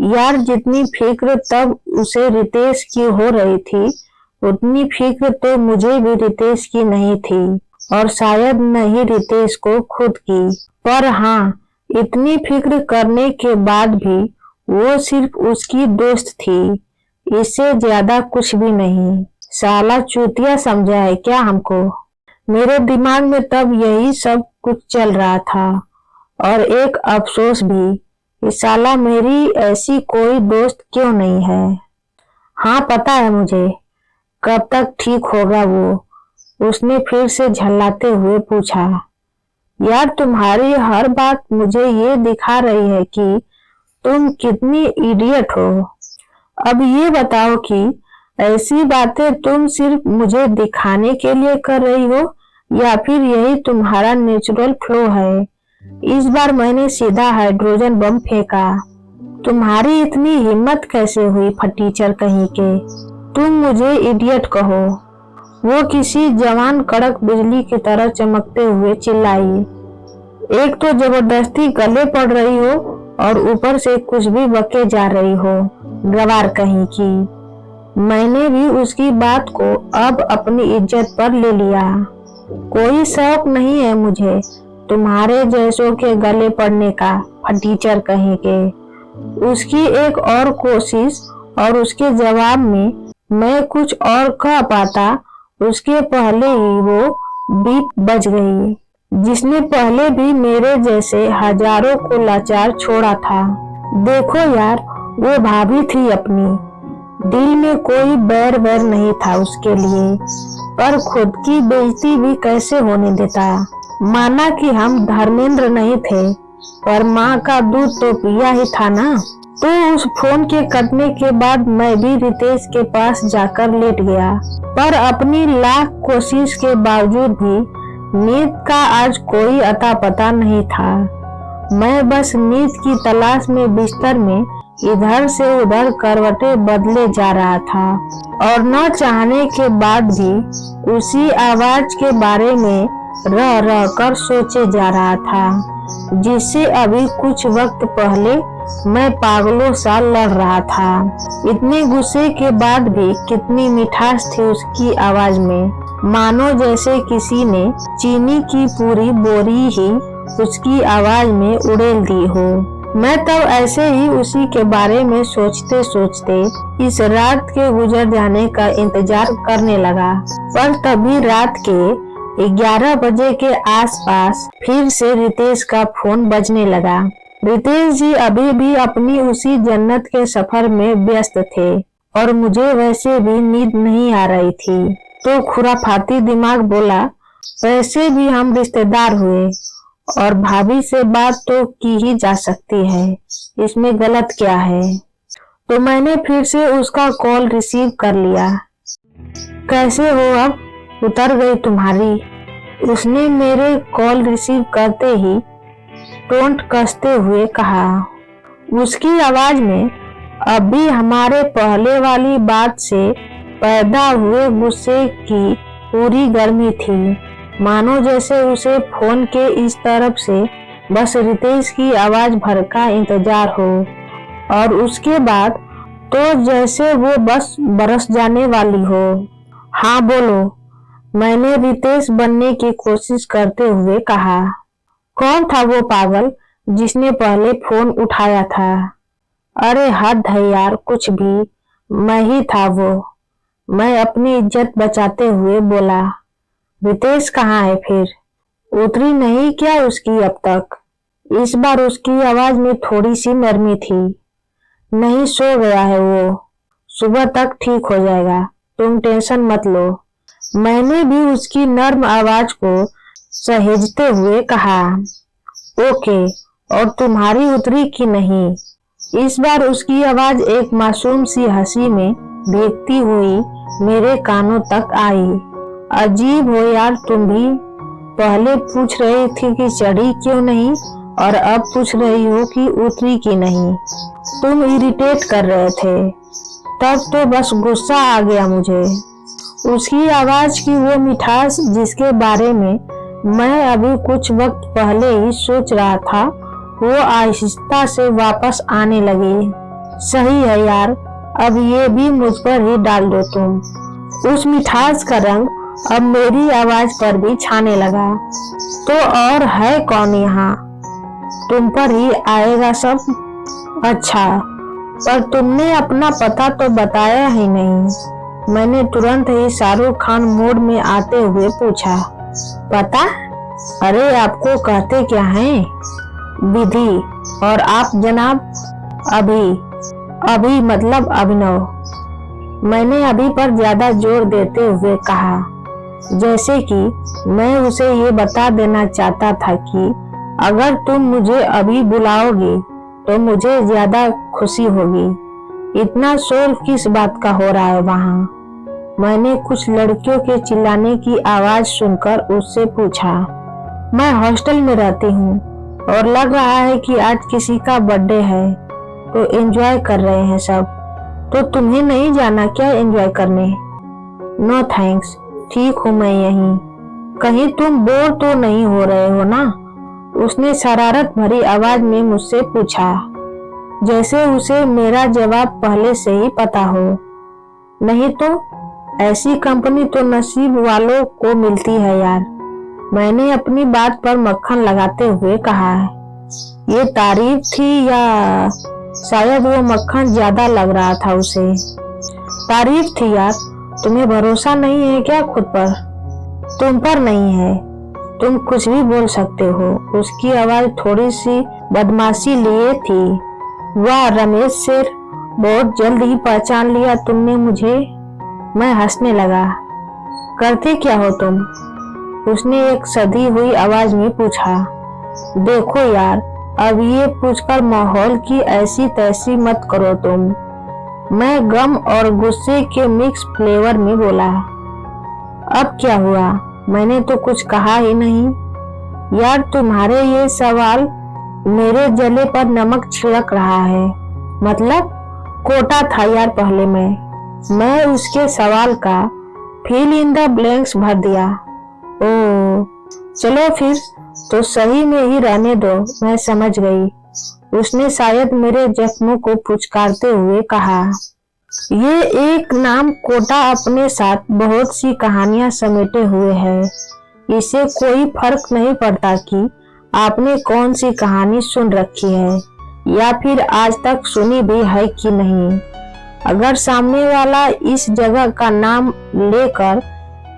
यार, जितनी फिक्र तब उसे रितेश की हो रही थी, उतनी फिक्र तो मुझे भी रितेश की नहीं थी, और शायद नहीं रितेश को खुद की। पर हाँ, इतनी फिक्र करने के बाद भी वो सिर्फ उसकी दोस्त थी, इससे ज्यादा कुछ भी नहीं। साला चूतिया समझा है क्या हमको? मेरे दिमाग में तब यही सब कुछ चल रहा था, और एक अफसोस भी कि साला मेरी ऐसी कोई दोस्त क्यों नहीं है। हाँ पता है मुझे, कब तक ठीक होगा वो? उसने फिर से झल्लाते हुए पूछा। यार, तुम्हारी हर बात मुझे ये दिखा रही है कि तुम कितनी इडियट हो। अब ये बताओ कि ऐसी बातें तुम सिर्फ मुझे दिखाने के लिए कर रही हो, या फिर यही तुम्हारा नेचुरल फ्लो है? इस बार मैंने सीधा हाइड्रोजन बम फेंका। तुम्हारी इतनी हिम्मत कैसे हुई फटीचर कहीं के? तुम मुझे इडियट कहो। वो किसी जवान कड़क बिजली की तरह चमकते हुए चिल्लाई। एक तो जबरदस्ती गले पड़ रही हो और ऊपर से कुछ भी बके जा रही हो, गवार कहीं की। मैंने भी उसकी बात को अब अपनी इज्जत पर ले लिया। कोई शौक नहीं है मुझे तुम्हारे जैसों के गले पड़ने का, फटीचर कहीं के। उसकी एक और कोशिश और उसके जवाब में मैं कुछ और कह पाता, उसके पहले ही वो बीप बज गई, जिसने पहले भी मेरे जैसे हजारों को लाचार छोड़ा था। देखो यार, वो भाभी थी अपनी, दिल में कोई बैर वैर नहीं था उसके लिए, पर खुद की बेइज्जती भी कैसे होने देता। माना कि हम धर्मेंद्र नहीं थे, पर माँ का दूध तो पिया ही था ना। तो उस फोन के कटने के बाद मैं भी रितेश के पास जाकर लेट गया, पर अपनी लाख कोशिश के बावजूद भी नींद का आज कोई अता पता नहीं था। मैं बस नींद की तलाश में बिस्तर में इधर से उधर करवटें बदले जा रहा था, और न चाहने के बाद भी उसी आवाज के बारे में रह रह कर सोचे जा रहा था, जिससे अभी कुछ वक्त पहले मैं पागलों सा लड़ रहा था। इतने गुस्से के बाद भी कितनी मिठास थी उसकी आवाज में, मानो जैसे किसी ने चीनी की पूरी बोरी ही उसकी आवाज में उड़ेल दी हो। मैं तब ऐसे ही उसी के बारे में सोचते सोचते इस रात के गुजर जाने का इंतजार करने लगा। पर तभी रात के 11 बजे के आसपास फिर से रितेश का फोन बजने लगा। रितेश जी अभी भी अपनी उसी जन्नत के सफर में व्यस्त थे, और मुझे वैसे भी नींद नहीं आ रही थी। तो खुराफाती दिमाग बोला, वैसे भी हम रिश्तेदार हुए, और भाभी से बात तो की ही जा सकती है, इसमें गलत क्या है? तो मैंने फिर से उसका कॉल रिसीव कर लिया। कैसे हो अब, उतर गई तुम्हारी? उसने मेरे कॉल रिसीव करते ही टोंट कसते हुए कहा। उसकी आवाज में अब भी हमारे पहले वाली बात से पैदा हुए गुस्से की पूरी गर्मी थी, मानो जैसे उसे फोन के इस तरफ से बस रितेश की आवाज भर का इंतजार हो, और उसके बाद तो जैसे वो बस बरस जाने वाली हो। हाँ बोलो, मैंने रितेश बनने की कोशिश करते हुए कहा। कौन था वो पागल जिसने पहले फोन उठाया था? अरे हद है यार, कुछ भी, मैं ही था वो। मैं अपनी इज्जत बचाते हुए बोला। रितेश कहाँ है फिर? उतरी नहीं क्या उसकी अब तक? इस बार उसकी आवाज में थोड़ी सी नरमी थी। नहीं, सो गया है वो, सुबह तक ठीक हो जाएगा, तुम टेंशन मत लो। मैंने भी उसकी नर्म आवाज को सहेजते हुए कहा। ओके, और तुम्हारी उतरी कि नहीं? इस बार उसकी आवाज एक मासूम सी हंसी में भीगती हुई मेरे कानों तक आई। अजीब हो यार तुम भी, पहले पूछ रही थी कि चढ़ी क्यों नहीं, और अब पूछ रही हो कि उतरी कि नहीं। तुम इरिटेट कर रहे थे, तब तो बस गुस्सा आ गया मुझे। उसकी आवाज की वो मिठास जिसके बारे में मैं अभी कुछ वक्त पहले ही सोच रहा था, वो आहिस्ता से वापस आने लगी। सही है यार, अब ये भी मुझ पर ही डाल दो तुम। उस मिठास का रंग अब मेरी आवाज पर भी छाने लगा। तो और है कौन यहाँ? तुम पर ही आएगा सब। अच्छा, पर तुमने अपना पता तो बताया ही नहीं। मैंने तुरंत ही शाहरुख खान मोड में आते हुए पूछा। पता? अरे आपको कहते क्या हैं? विधि। और आप जनाब? अभी मतलब अभिनव। मैंने अभी पर ज्यादा जोर देते हुए कहा, जैसे कि मैं उसे ये बता देना चाहता था कि अगर तुम मुझे अभी बुलाओगे तो मुझे ज्यादा खुशी होगी। इतना शोर किस बात का हो रहा है वहाँ? मैंने कुछ लड़कियों के चिल्लाने की आवाज सुनकर उससे पूछा। मैं हॉस्टल में रहती हूँ और लग रहा है कि आज किसी का बर्थडे है, तो एंजॉय कर रहे हैं सब। तो तुम्हें नहीं जाना क्या एंजॉय करने? नो थैंक्स, ठीक हूँ मैं यहीं। कहीं तुम बोर तो नहीं हो रहे हो ना? उसने शरारत भरी आवाज में मुझसे पूछा, जैसे उसे मेरा जवाब पहले से ही पता हो। नहीं तो, ऐसी कंपनी तो नसीब वालों को मिलती है यार। मैंने अपनी बात पर मक्खन लगाते हुए कहा। ये तारीफ थी या शायद वो मक्खन ज्यादा लग रहा था उसे? तारीफ थी यार। तुम्हें भरोसा नहीं है क्या खुद पर? तुम पर नहीं है, तुम कुछ भी बोल सकते हो। उसकी आवाज थोड़ी सी बदमाशी लिए थी। वाह रमेश सर, बहुत जल्द ही पहचान लिया तुमने मुझे। मैं हंसने लगा। करते क्या हो तुम? उसने एक सधी हुई आवाज में पूछा। देखो यार, अब ये पूछकर माहौल की ऐसी तैसी मत करो तुम। मैं गम और गुस्से के मिक्स फ्लेवर में बोला। अब क्या हुआ? मैंने तो कुछ कहा ही नहीं। यार तुम्हारे ये सवाल मेरे जले पर नमक छिड़क रहा है। मतलब कोटा था यार पहले मैं उसके सवाल का फिल इन द ब्लैंक्स भर दिया। ओह चलो फिर तो सही में ही रहने दो, मैं समझ गई। उसने शायद मेरे जख्मों को पुचकारते हुए कहा। ये एक नाम कोटा अपने साथ बहुत सी कहानियां समेटे हुए है। इसे कोई फर्क नहीं पड़ता कि आपने कौन सी कहानी सुन रखी है या फिर आज तक सुनी भी है कि नहीं। अगर सामने वाला इस जगह का नाम लेकर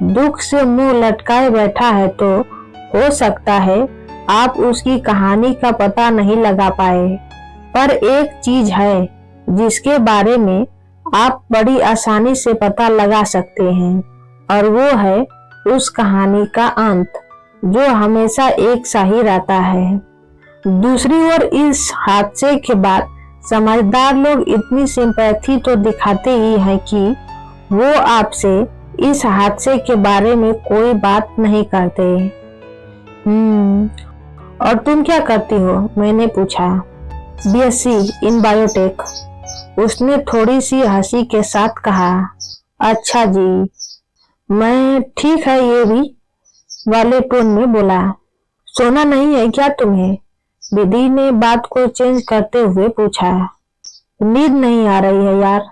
दुख से मुंह लटकाए बैठा है तो हो सकता है आप उसकी कहानी का पता नहीं लगा पाए। पर एक चीज है जिसके बारे में आप बड़ी आसानी से पता लगा सकते हैं, और वो है उस कहानी का अंत, जो हमेशा एक सा ही रहता है। दूसरी ओर इस हादसे के बाद समझदार लोग इतनी सिंपैथी तो दिखाते ही हैं कि वो आपसे इस हादसे के बारे में कोई बात नहीं करते। और तुम क्या करती हो? मैंने पूछा। बीएससी इन बायोटेक, उसने थोड़ी सी हंसी के साथ कहा। अच्छा जी, मैं ठीक है ये भी वाले टोन में बोला। सोना नहीं है क्या तुम्हें? विधि ने बात को चेंज करते हुए पूछा। नींद नहीं आ रही है यार।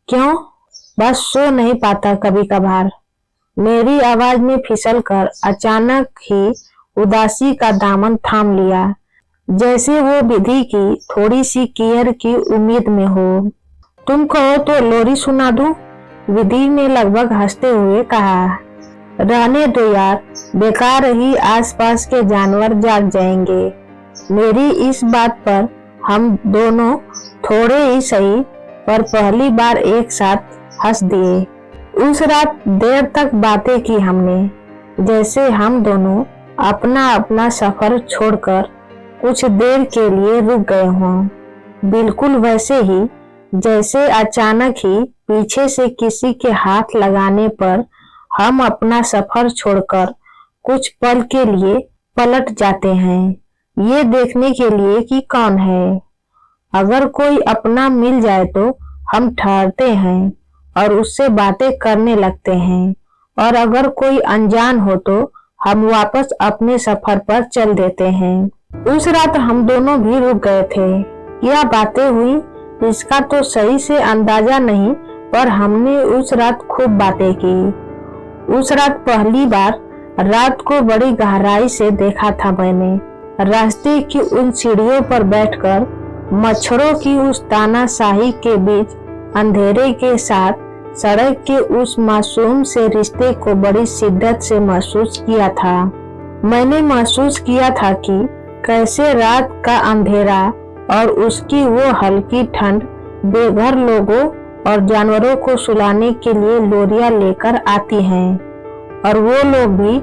क्यों? बस सो नहीं पाता कभी कभार। मेरी आवाज ने फिसल कर अचानक ही उदासी का दामन थाम लिया, जैसे वो विधि की थोड़ी सी केयर की उम्मीद में हो। तुम कहो तो लोरी सुना दूं? विधि ने लगभग हंसते हुए कहा। रहने दो यार, बेकार ही आसपास के जानवर जाग जाएंगे। मेरी इस बात पर हम दोनों थोड़े ही सही पर पहली बार एक साथ हंस दिए। उस रात देर तक बातें की हमने, जैसे हम दोनों अपना अपना सफर छोड़कर कुछ देर के लिए रुक गए हों। बिल्कुल वैसे ही जैसे अचानक ही पीछे से किसी के हाथ लगाने पर हम अपना सफर छोड़कर कुछ पल के लिए पलट जाते हैं, ये देखने के लिए कि कौन है। अगर कोई अपना मिल जाए तो हम ठहरते हैं और उससे बातें करने लगते हैं, और अगर कोई अनजान हो तो हम वापस अपने सफर पर चल देते हैं। उस रात हम दोनों भी रुक गए थे। क्या बातें हुई इसका तो सही से अंदाजा नहीं, पर हमने उस रात खूब बातें की। उस रात पहली बार रात को बड़ी गहराई से देखा था मैंने। रास्ते की उन सीढ़ियों पर बैठकर मच्छरों की उस तानाशाही के बीच अंधेरे के साथ सड़क के उस मासूम से रिश्ते को बड़ी शिद्दत से महसूस किया था। मैंने महसूस किया था कि कैसे रात का अंधेरा और उसकी वो हल्की ठंड बेघर लोगों और जानवरों को सुलाने के लिए लोरियां लेकर आती हैं, और वो लोग भी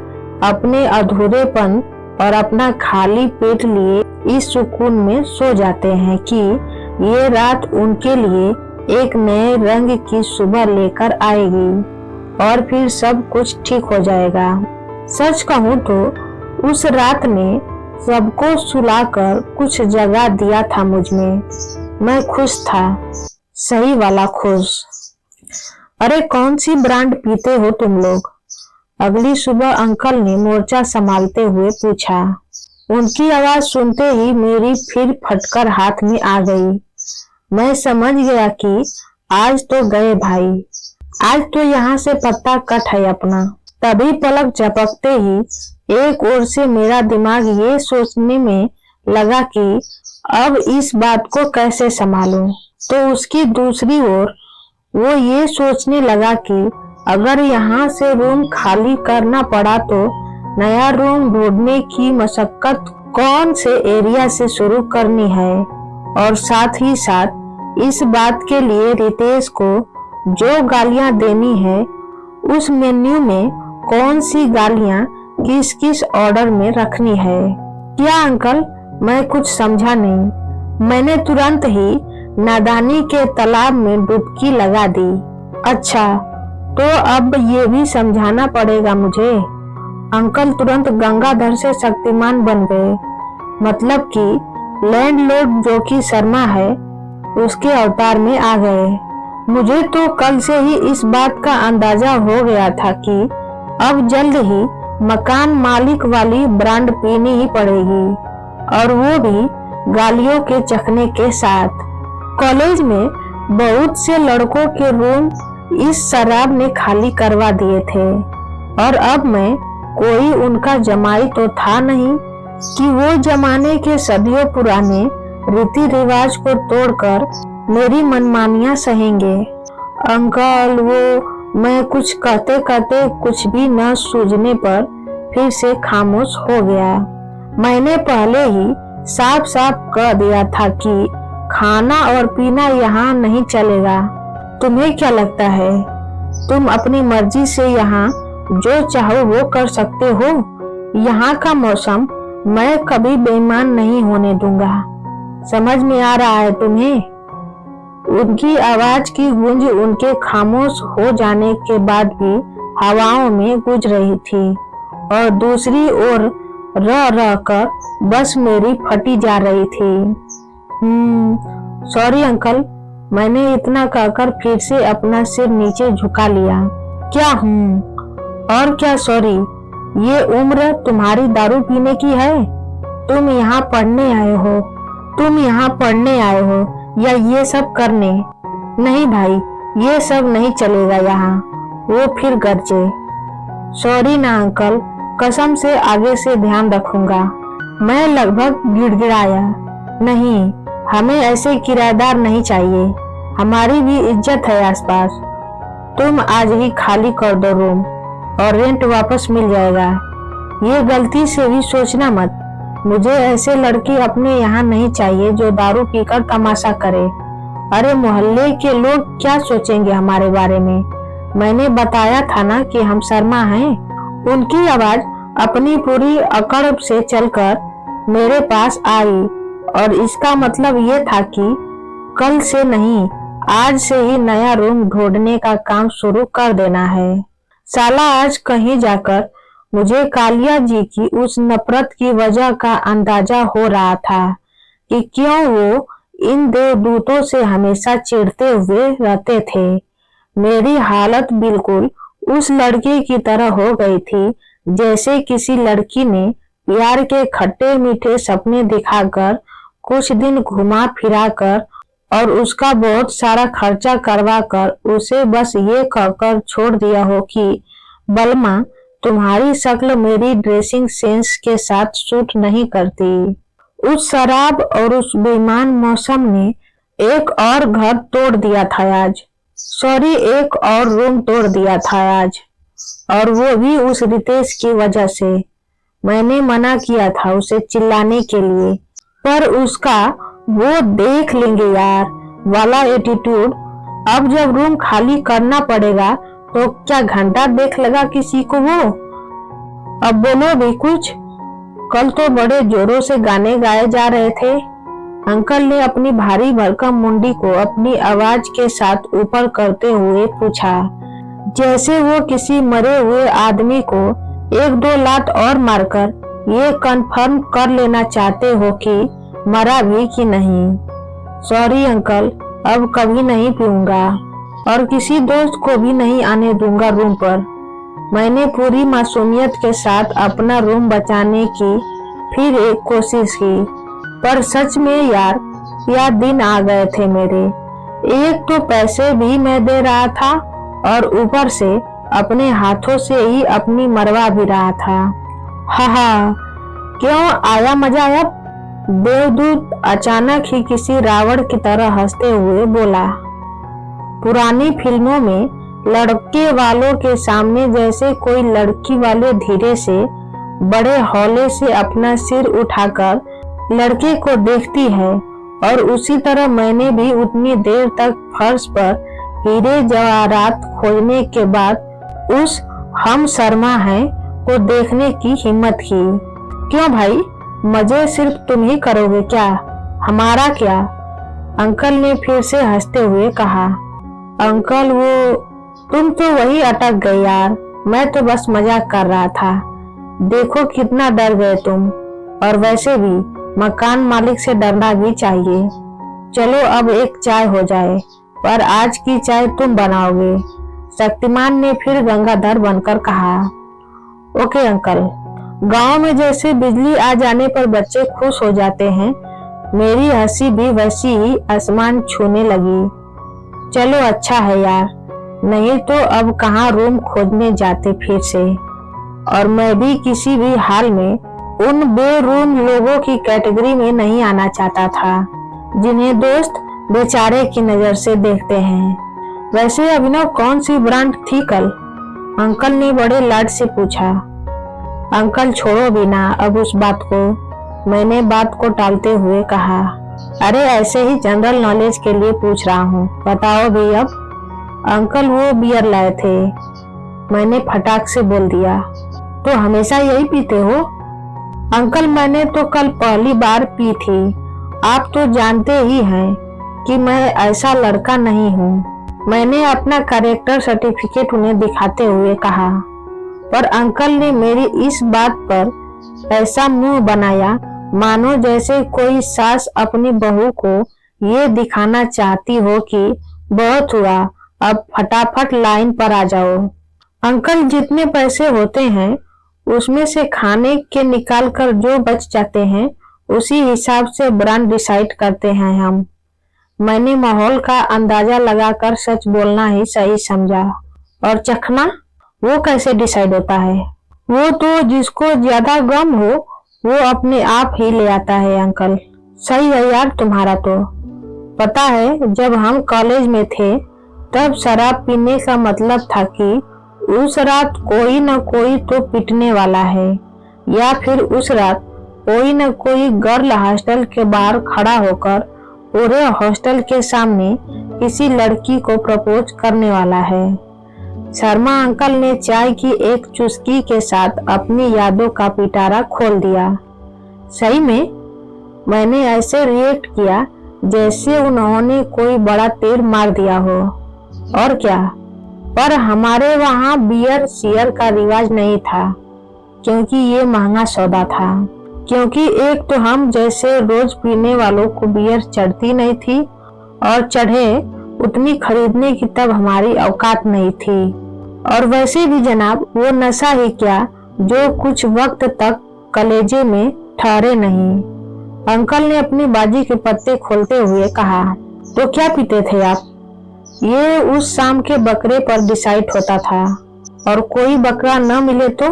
अपने अधूरेपन और अपना खाली पेट लिए इस सुकून में सो जाते हैं कि ये रात उनके लिए एक नए रंग की सुबह लेकर आएगी और फिर सब कुछ ठीक हो जाएगा। सच कहूँ तो उस रात ने सबको सुलाकर कुछ जगा दिया था मुझ में। मैं खुश था, सही वाला खुश। अरे कौन सी ब्रांड पीते हो तुम लोग? अगली सुबह अंकल ने मोर्चा संभालते हुए पूछा। उनकी आवाज सुनते ही मेरी फिर फटकर हाथ में आ गई। मैं समझ गया कि आज तो गए भाई, आज तो यहाँ से पत्ता कट है अपना। तभी पलक झपकते ही एक ओर से मेरा दिमाग ये सोचने में लगा कि अब इस बात को कैसे संभालूं, तो उसकी दूसरी ओर वो ये सोचने लगा कि अगर यहाँ से रूम खाली करना पड़ा तो नया रूम ढूंढने की मशक्कत कौन से एरिया से शुरू करनी है, और साथ ही साथ इस बात के लिए रितेश को जो गालियां देनी है उस मेन्यू में कौन सी गालियां किस किस ऑर्डर में रखनी है। क्या अंकल? मैं कुछ समझा नहीं। मैंने तुरंत ही नादानी के तालाब में डुबकी लगा दी। अच्छा, तो अब ये भी समझाना पड़ेगा मुझे। अंकल तुरंत गंगाधर से शक्तिमान बन गए। मतलब कि लैंडलॉर्ड जो कि शर्मा है उसके अवतार में आ गए। मुझे तो कल से ही इस बात का अंदाजा हो गया था कि अब जल्द ही मकान मालिक वाली ब्रांड पीनी ही पड़ेगी, और वो भी गालियों के चखने के साथ। कॉलेज में बहुत से लड़कों के रूम इस शराब ने खाली करवा दिए थे, और अब मैं कोई उनका जमाई तो था नहीं कि वो जमाने के सदियों पुराने रीति रिवाज को तोड़कर मेरी मनमानियां सहेंगे। अंकल वो, मैं कुछ कहते कहते कुछ भी न सूझने पर फिर से खामोश हो गया। मैंने पहले ही साफ साफ कह दिया था कि खाना और पीना यहाँ नहीं चलेगा। तुम्हें क्या लगता है तुम अपनी मर्जी से यहाँ जो चाहो वो कर सकते हो? यहाँ का मौसम मैं कभी बेईमान नहीं होने दूंगा। समझ में आ रहा है तुम्हें? उनकी आवाज की गूंज उनके खामोश हो जाने के बाद भी हवाओं में गूंज रही थी, और दूसरी ओर रह रह कर बस मेरी फटी जा रही थी। सॉरी अंकल, मैंने इतना कहकर फिर से अपना सिर नीचे झुका लिया। क्या और क्या सॉरी, ये उम्र तुम्हारी दारू पीने की है? तुम यहाँ पढ़ने आए हो? या ये सब करने? नहीं भाई, ये सब नहीं चलेगा यहाँ। वो फिर गरजे, सॉरी ना अंकल, कसम से आगे से ध्यान रखूंगा। मैं लगभग गिड़गिड़ाया, नहीं, हमें ऐसे किराएदार नहीं चाहिए, हमारी भी इज्जत है आसपास। तुम आज ही खाली कर दो रूम और रेंट वापस मिल जाएगा। ये गलती से भी सोचना मत, मुझे ऐसे लड़की अपने यहाँ नहीं चाहिए जो दारू पीकर तमाशा करे। अरे मोहल्ले के लोग क्या सोचेंगे हमारे बारे में? मैंने बताया था ना कि हम शर्मा हैं। उनकी आवाज अपनी पूरी अकड़ से चलकर मेरे पास आई और इसका मतलब ये था कि कल से नहीं, आज से ही नया रूम ढूंढने का काम शुरू कर देना है। साला आज कहीं जाकर मुझे कालिया जी की उस नफरत की वजह का अंदाजा हो रहा था कि क्यों वो इन देवदूतों से हमेशा चिढ़ते हुए रहते थे। मेरी हालत बिल्कुल उस लड़के की तरह हो गई थी जैसे किसी लड़की ने प्यार के खट्टे मीठे सपने दिखाकर कुछ दिन घुमा फिरा कर और उसका बहुत सारा खर्चा करवा कर उसे बस ये कहकर छोड़ दिया हो कि बलमा, तुम्हारी शक्ल मेरी ड्रेसिंग सेंस के साथ सूट नहीं करती। उस शराब और उस बेईमान मौसम ने एक और घर तोड़ दिया था आज, सॉरी, एक और रूम तोड़ दिया था आज, और वो भी उस रितेश की वजह से। मैंने मना किया था उसे चिल्लाने के लिए, पर उसका वो देख लेंगे यार वाला एटीट्यूड। अब जब रूम खाली करना पड़ेगा तो क्या घंटा देख लगा किसी को वो? अब बोलो भी कुछ। कल तो बड़े जोरों से गाने गाए जा रहे थे। अंकल ने अपनी भारी भरकम मुंडी को अपनी आवाज के साथ ऊपर करते हुए पूछा, जैसे वो किसी मरे हुए आदमी को एक दो लात और मारकर ये कंफर्म कर लेना चाहते हो कि मरा भी कि नहीं। सॉरी अंकल, अब कभी नहीं पीऊंगा और किसी दोस्त को भी नहीं आने दूंगा रूम पर। मैंने पूरी मासूमियत के साथ अपना रूम बचाने की फिर एक कोशिश की, पर सच में यार क्या दिन आ गए थे मेरे। एक तो पैसे भी मैं दे रहा था और ऊपर से अपने हाथों से ही अपनी मरवा भी रहा था। हा, क्यों आया मजा अब? देवदूत अचानक ही किसी रावण की तरह हंसते हुए बोला। पुरानी फिल्मों में लड़के वालों के सामने जैसे कोई लड़की वाले धीरे से बड़े हौले से अपना सिर उठाकर लड़के को देखती है, और उसी तरह मैंने भी उतनी देर तक फर्श पर हीरे जवाहरात खोजने के बाद उस हम शर्मा हैं को देखने की हिम्मत की। क्यों भाई, मजे सिर्फ तुम ही करोगे क्या, हमारा क्या? अंकल ने फिर से हंसते हुए कहा। अंकल वो, तुम तो वही अटक गए यार, मैं तो बस मजाक कर रहा था। देखो कितना डर गए तुम, और वैसे भी मकान मालिक से डरना भी चाहिए। चलो अब एक चाय हो जाए, पर आज की चाय तुम बनाओगे, शक्तिमान ने फिर गंगाधर बनकर कहा। Okay uncle. गांव में जैसे बिजली आ जाने पर बच्चे खुश हो जाते हैं, मेरी हंसी भी वैसी ही आसमान छूने लगी। चलो अच्छा है यार, नहीं तो अब कहाँ रूम खोजने जाते फिर से। और मैं भी किसी भी हाल में उन बेरूम लोगों की कैटेगरी में नहीं आना चाहता था जिन्हें दोस्त बेचारे की नजर से देखते हैं। वैसे अभिनव कौन सी ब्रांड थी कल? अंकल ने बड़े लाड से पूछा। अंकल छोड़ो भी ना अब उस बात को, मैंने बात को टालते हुए कहा। अरे ऐसे ही जनरल नॉलेज के लिए पूछ रहा हूँ, बताओ भी अब। अंकल वो बियर लाए थे, मैंने फटाक से बोल दिया। तो हमेशा यही पीते हो? अंकल मैंने तो कल पहली बार पी थी, आप तो जानते ही हैं कि मैं ऐसा लड़का नहीं हूँ। मैंने अपना कैरेक्टर सर्टिफिकेट उन्हें दिखाते हुए कहा, पर अंकल ने मेरी इस बात पर ऐसा मुंह बनाया मानो जैसे कोई सास अपनी बहू को ये दिखाना चाहती हो कि बहुत हुआ, अब फटाफट लाइन पर आ जाओ। अंकल जितने पैसे होते हैं उसमें से खाने के निकाल कर जो बच जाते हैं उसी हिसाब से ब्रांड डिसाइड करते हैं हम। मैंने माहौल का अंदाजा लगाकर सच बोलना ही सही समझा। और चखना, वो कैसे डिसाइड होता है? वो तो जिसको ज्यादा गम हो वो अपने आप ही ले आता है अंकल। सही है यार तुम्हारा तो। पता है जब हम कॉलेज में थे तब शराब पीने का मतलब था कि उस रात कोई न कोई तो पिटने वाला है, या फिर उस रात कोई न कोई गर्ल हॉस्टल के बाहर खड़ा होकर पूरे हॉस्टल के सामने किसी लड़की को प्रपोज करने वाला है। शर्मा अंकल ने चाय की एक चुस्की के साथ अपनी यादों का पिटारा खोल दिया। सही में मैंने ऐसे रिएक्ट किया जैसे उन्होंने कोई बड़ा तीर मार दिया हो। और क्या, पर हमारे वहाँ बियर शेयर का रिवाज नहीं था, क्योंकि ये महंगा सौदा था। क्योंकि एक तो हम जैसे रोज पीने वालों को बियर चढ़ती नहीं थी, और चढ़े उतनी खरीदने की तब हमारी औकात नहीं थी। और वैसे भी जनाब वो नशा ही क्या जो कुछ वक्त तक कलेजे में ठहरे नहीं। अंकल ने अपनी बाजी के पत्ते खोलते हुए कहा, तो क्या पीते थे आप? ये उस शाम के बकरे पर डिसाइड होता था, और कोई बकरा न मिले तो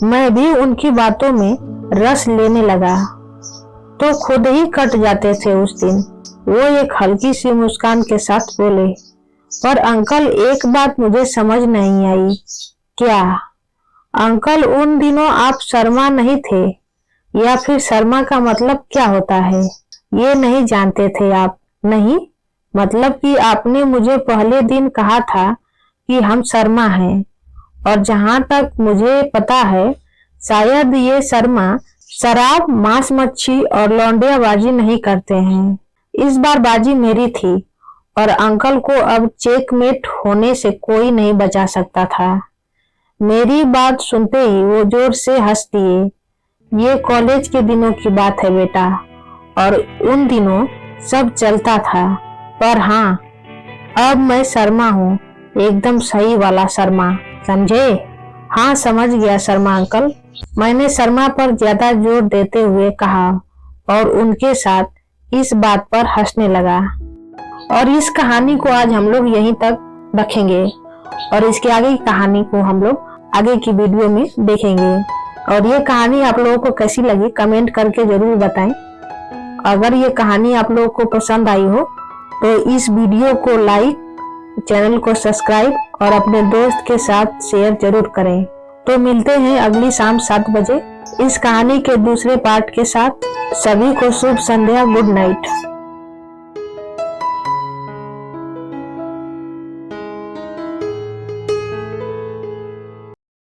मैं भी उनकी बातों में रस लेने लगा तो खुद ही कट जाते थे उस दिन। वो एक हल्की सी मुस्कान के साथ बोले, पर अंकल एक बात मुझे समझ नहीं आई। क्या अंकल, उन दिनों आप शर्मा नहीं थे, या फिर शर्मा का मतलब क्या होता है ये नहीं जानते थे आप? नहीं, मतलब कि आपने मुझे पहले दिन कहा था कि हम शर्मा हैं, और जहां तक मुझे पता है शायद ये शर्मा शराब, मांस मच्छी और लौंडियाबाजी नहीं करते हैं। इस बार बाजी मेरी थी और अंकल को अब चेकमेट होने से कोई नहीं बचा सकता था। मेरी बात सुनते ही वो जोर से हंस दिए। ये कॉलेज के दिनों की बात है बेटा, और उन दिनों सब चलता था। पर हाँ, अब मैं शर्मा हूँ, एकदम सही वाला शर्मा, समझे? हाँ समझ गया शर्मा अंकल, मैंने शर्मा पर ज्यादा जोर देते हुए कहा, और उनके साथ इस बात पर हंसने लगा। और इस कहानी को आज हम लोग यहीं तक रखेंगे, और इसके आगे की कहानी को हम लोग आगे की वीडियो में देखेंगे। और ये कहानी आप लोगों को कैसी लगी कमेंट करके जरूर बताएं। अगर ये कहानी आप लोगों को पसंद आई हो तो इस वीडियो को लाइक, चैनल को सब्सक्राइब और अपने दोस्त के साथ शेयर जरूर करें। तो मिलते हैं अगली शाम 7 बजे इस कहानी के दूसरे पार्ट के साथ। सभी को शुभ संध्या, गुड नाइट।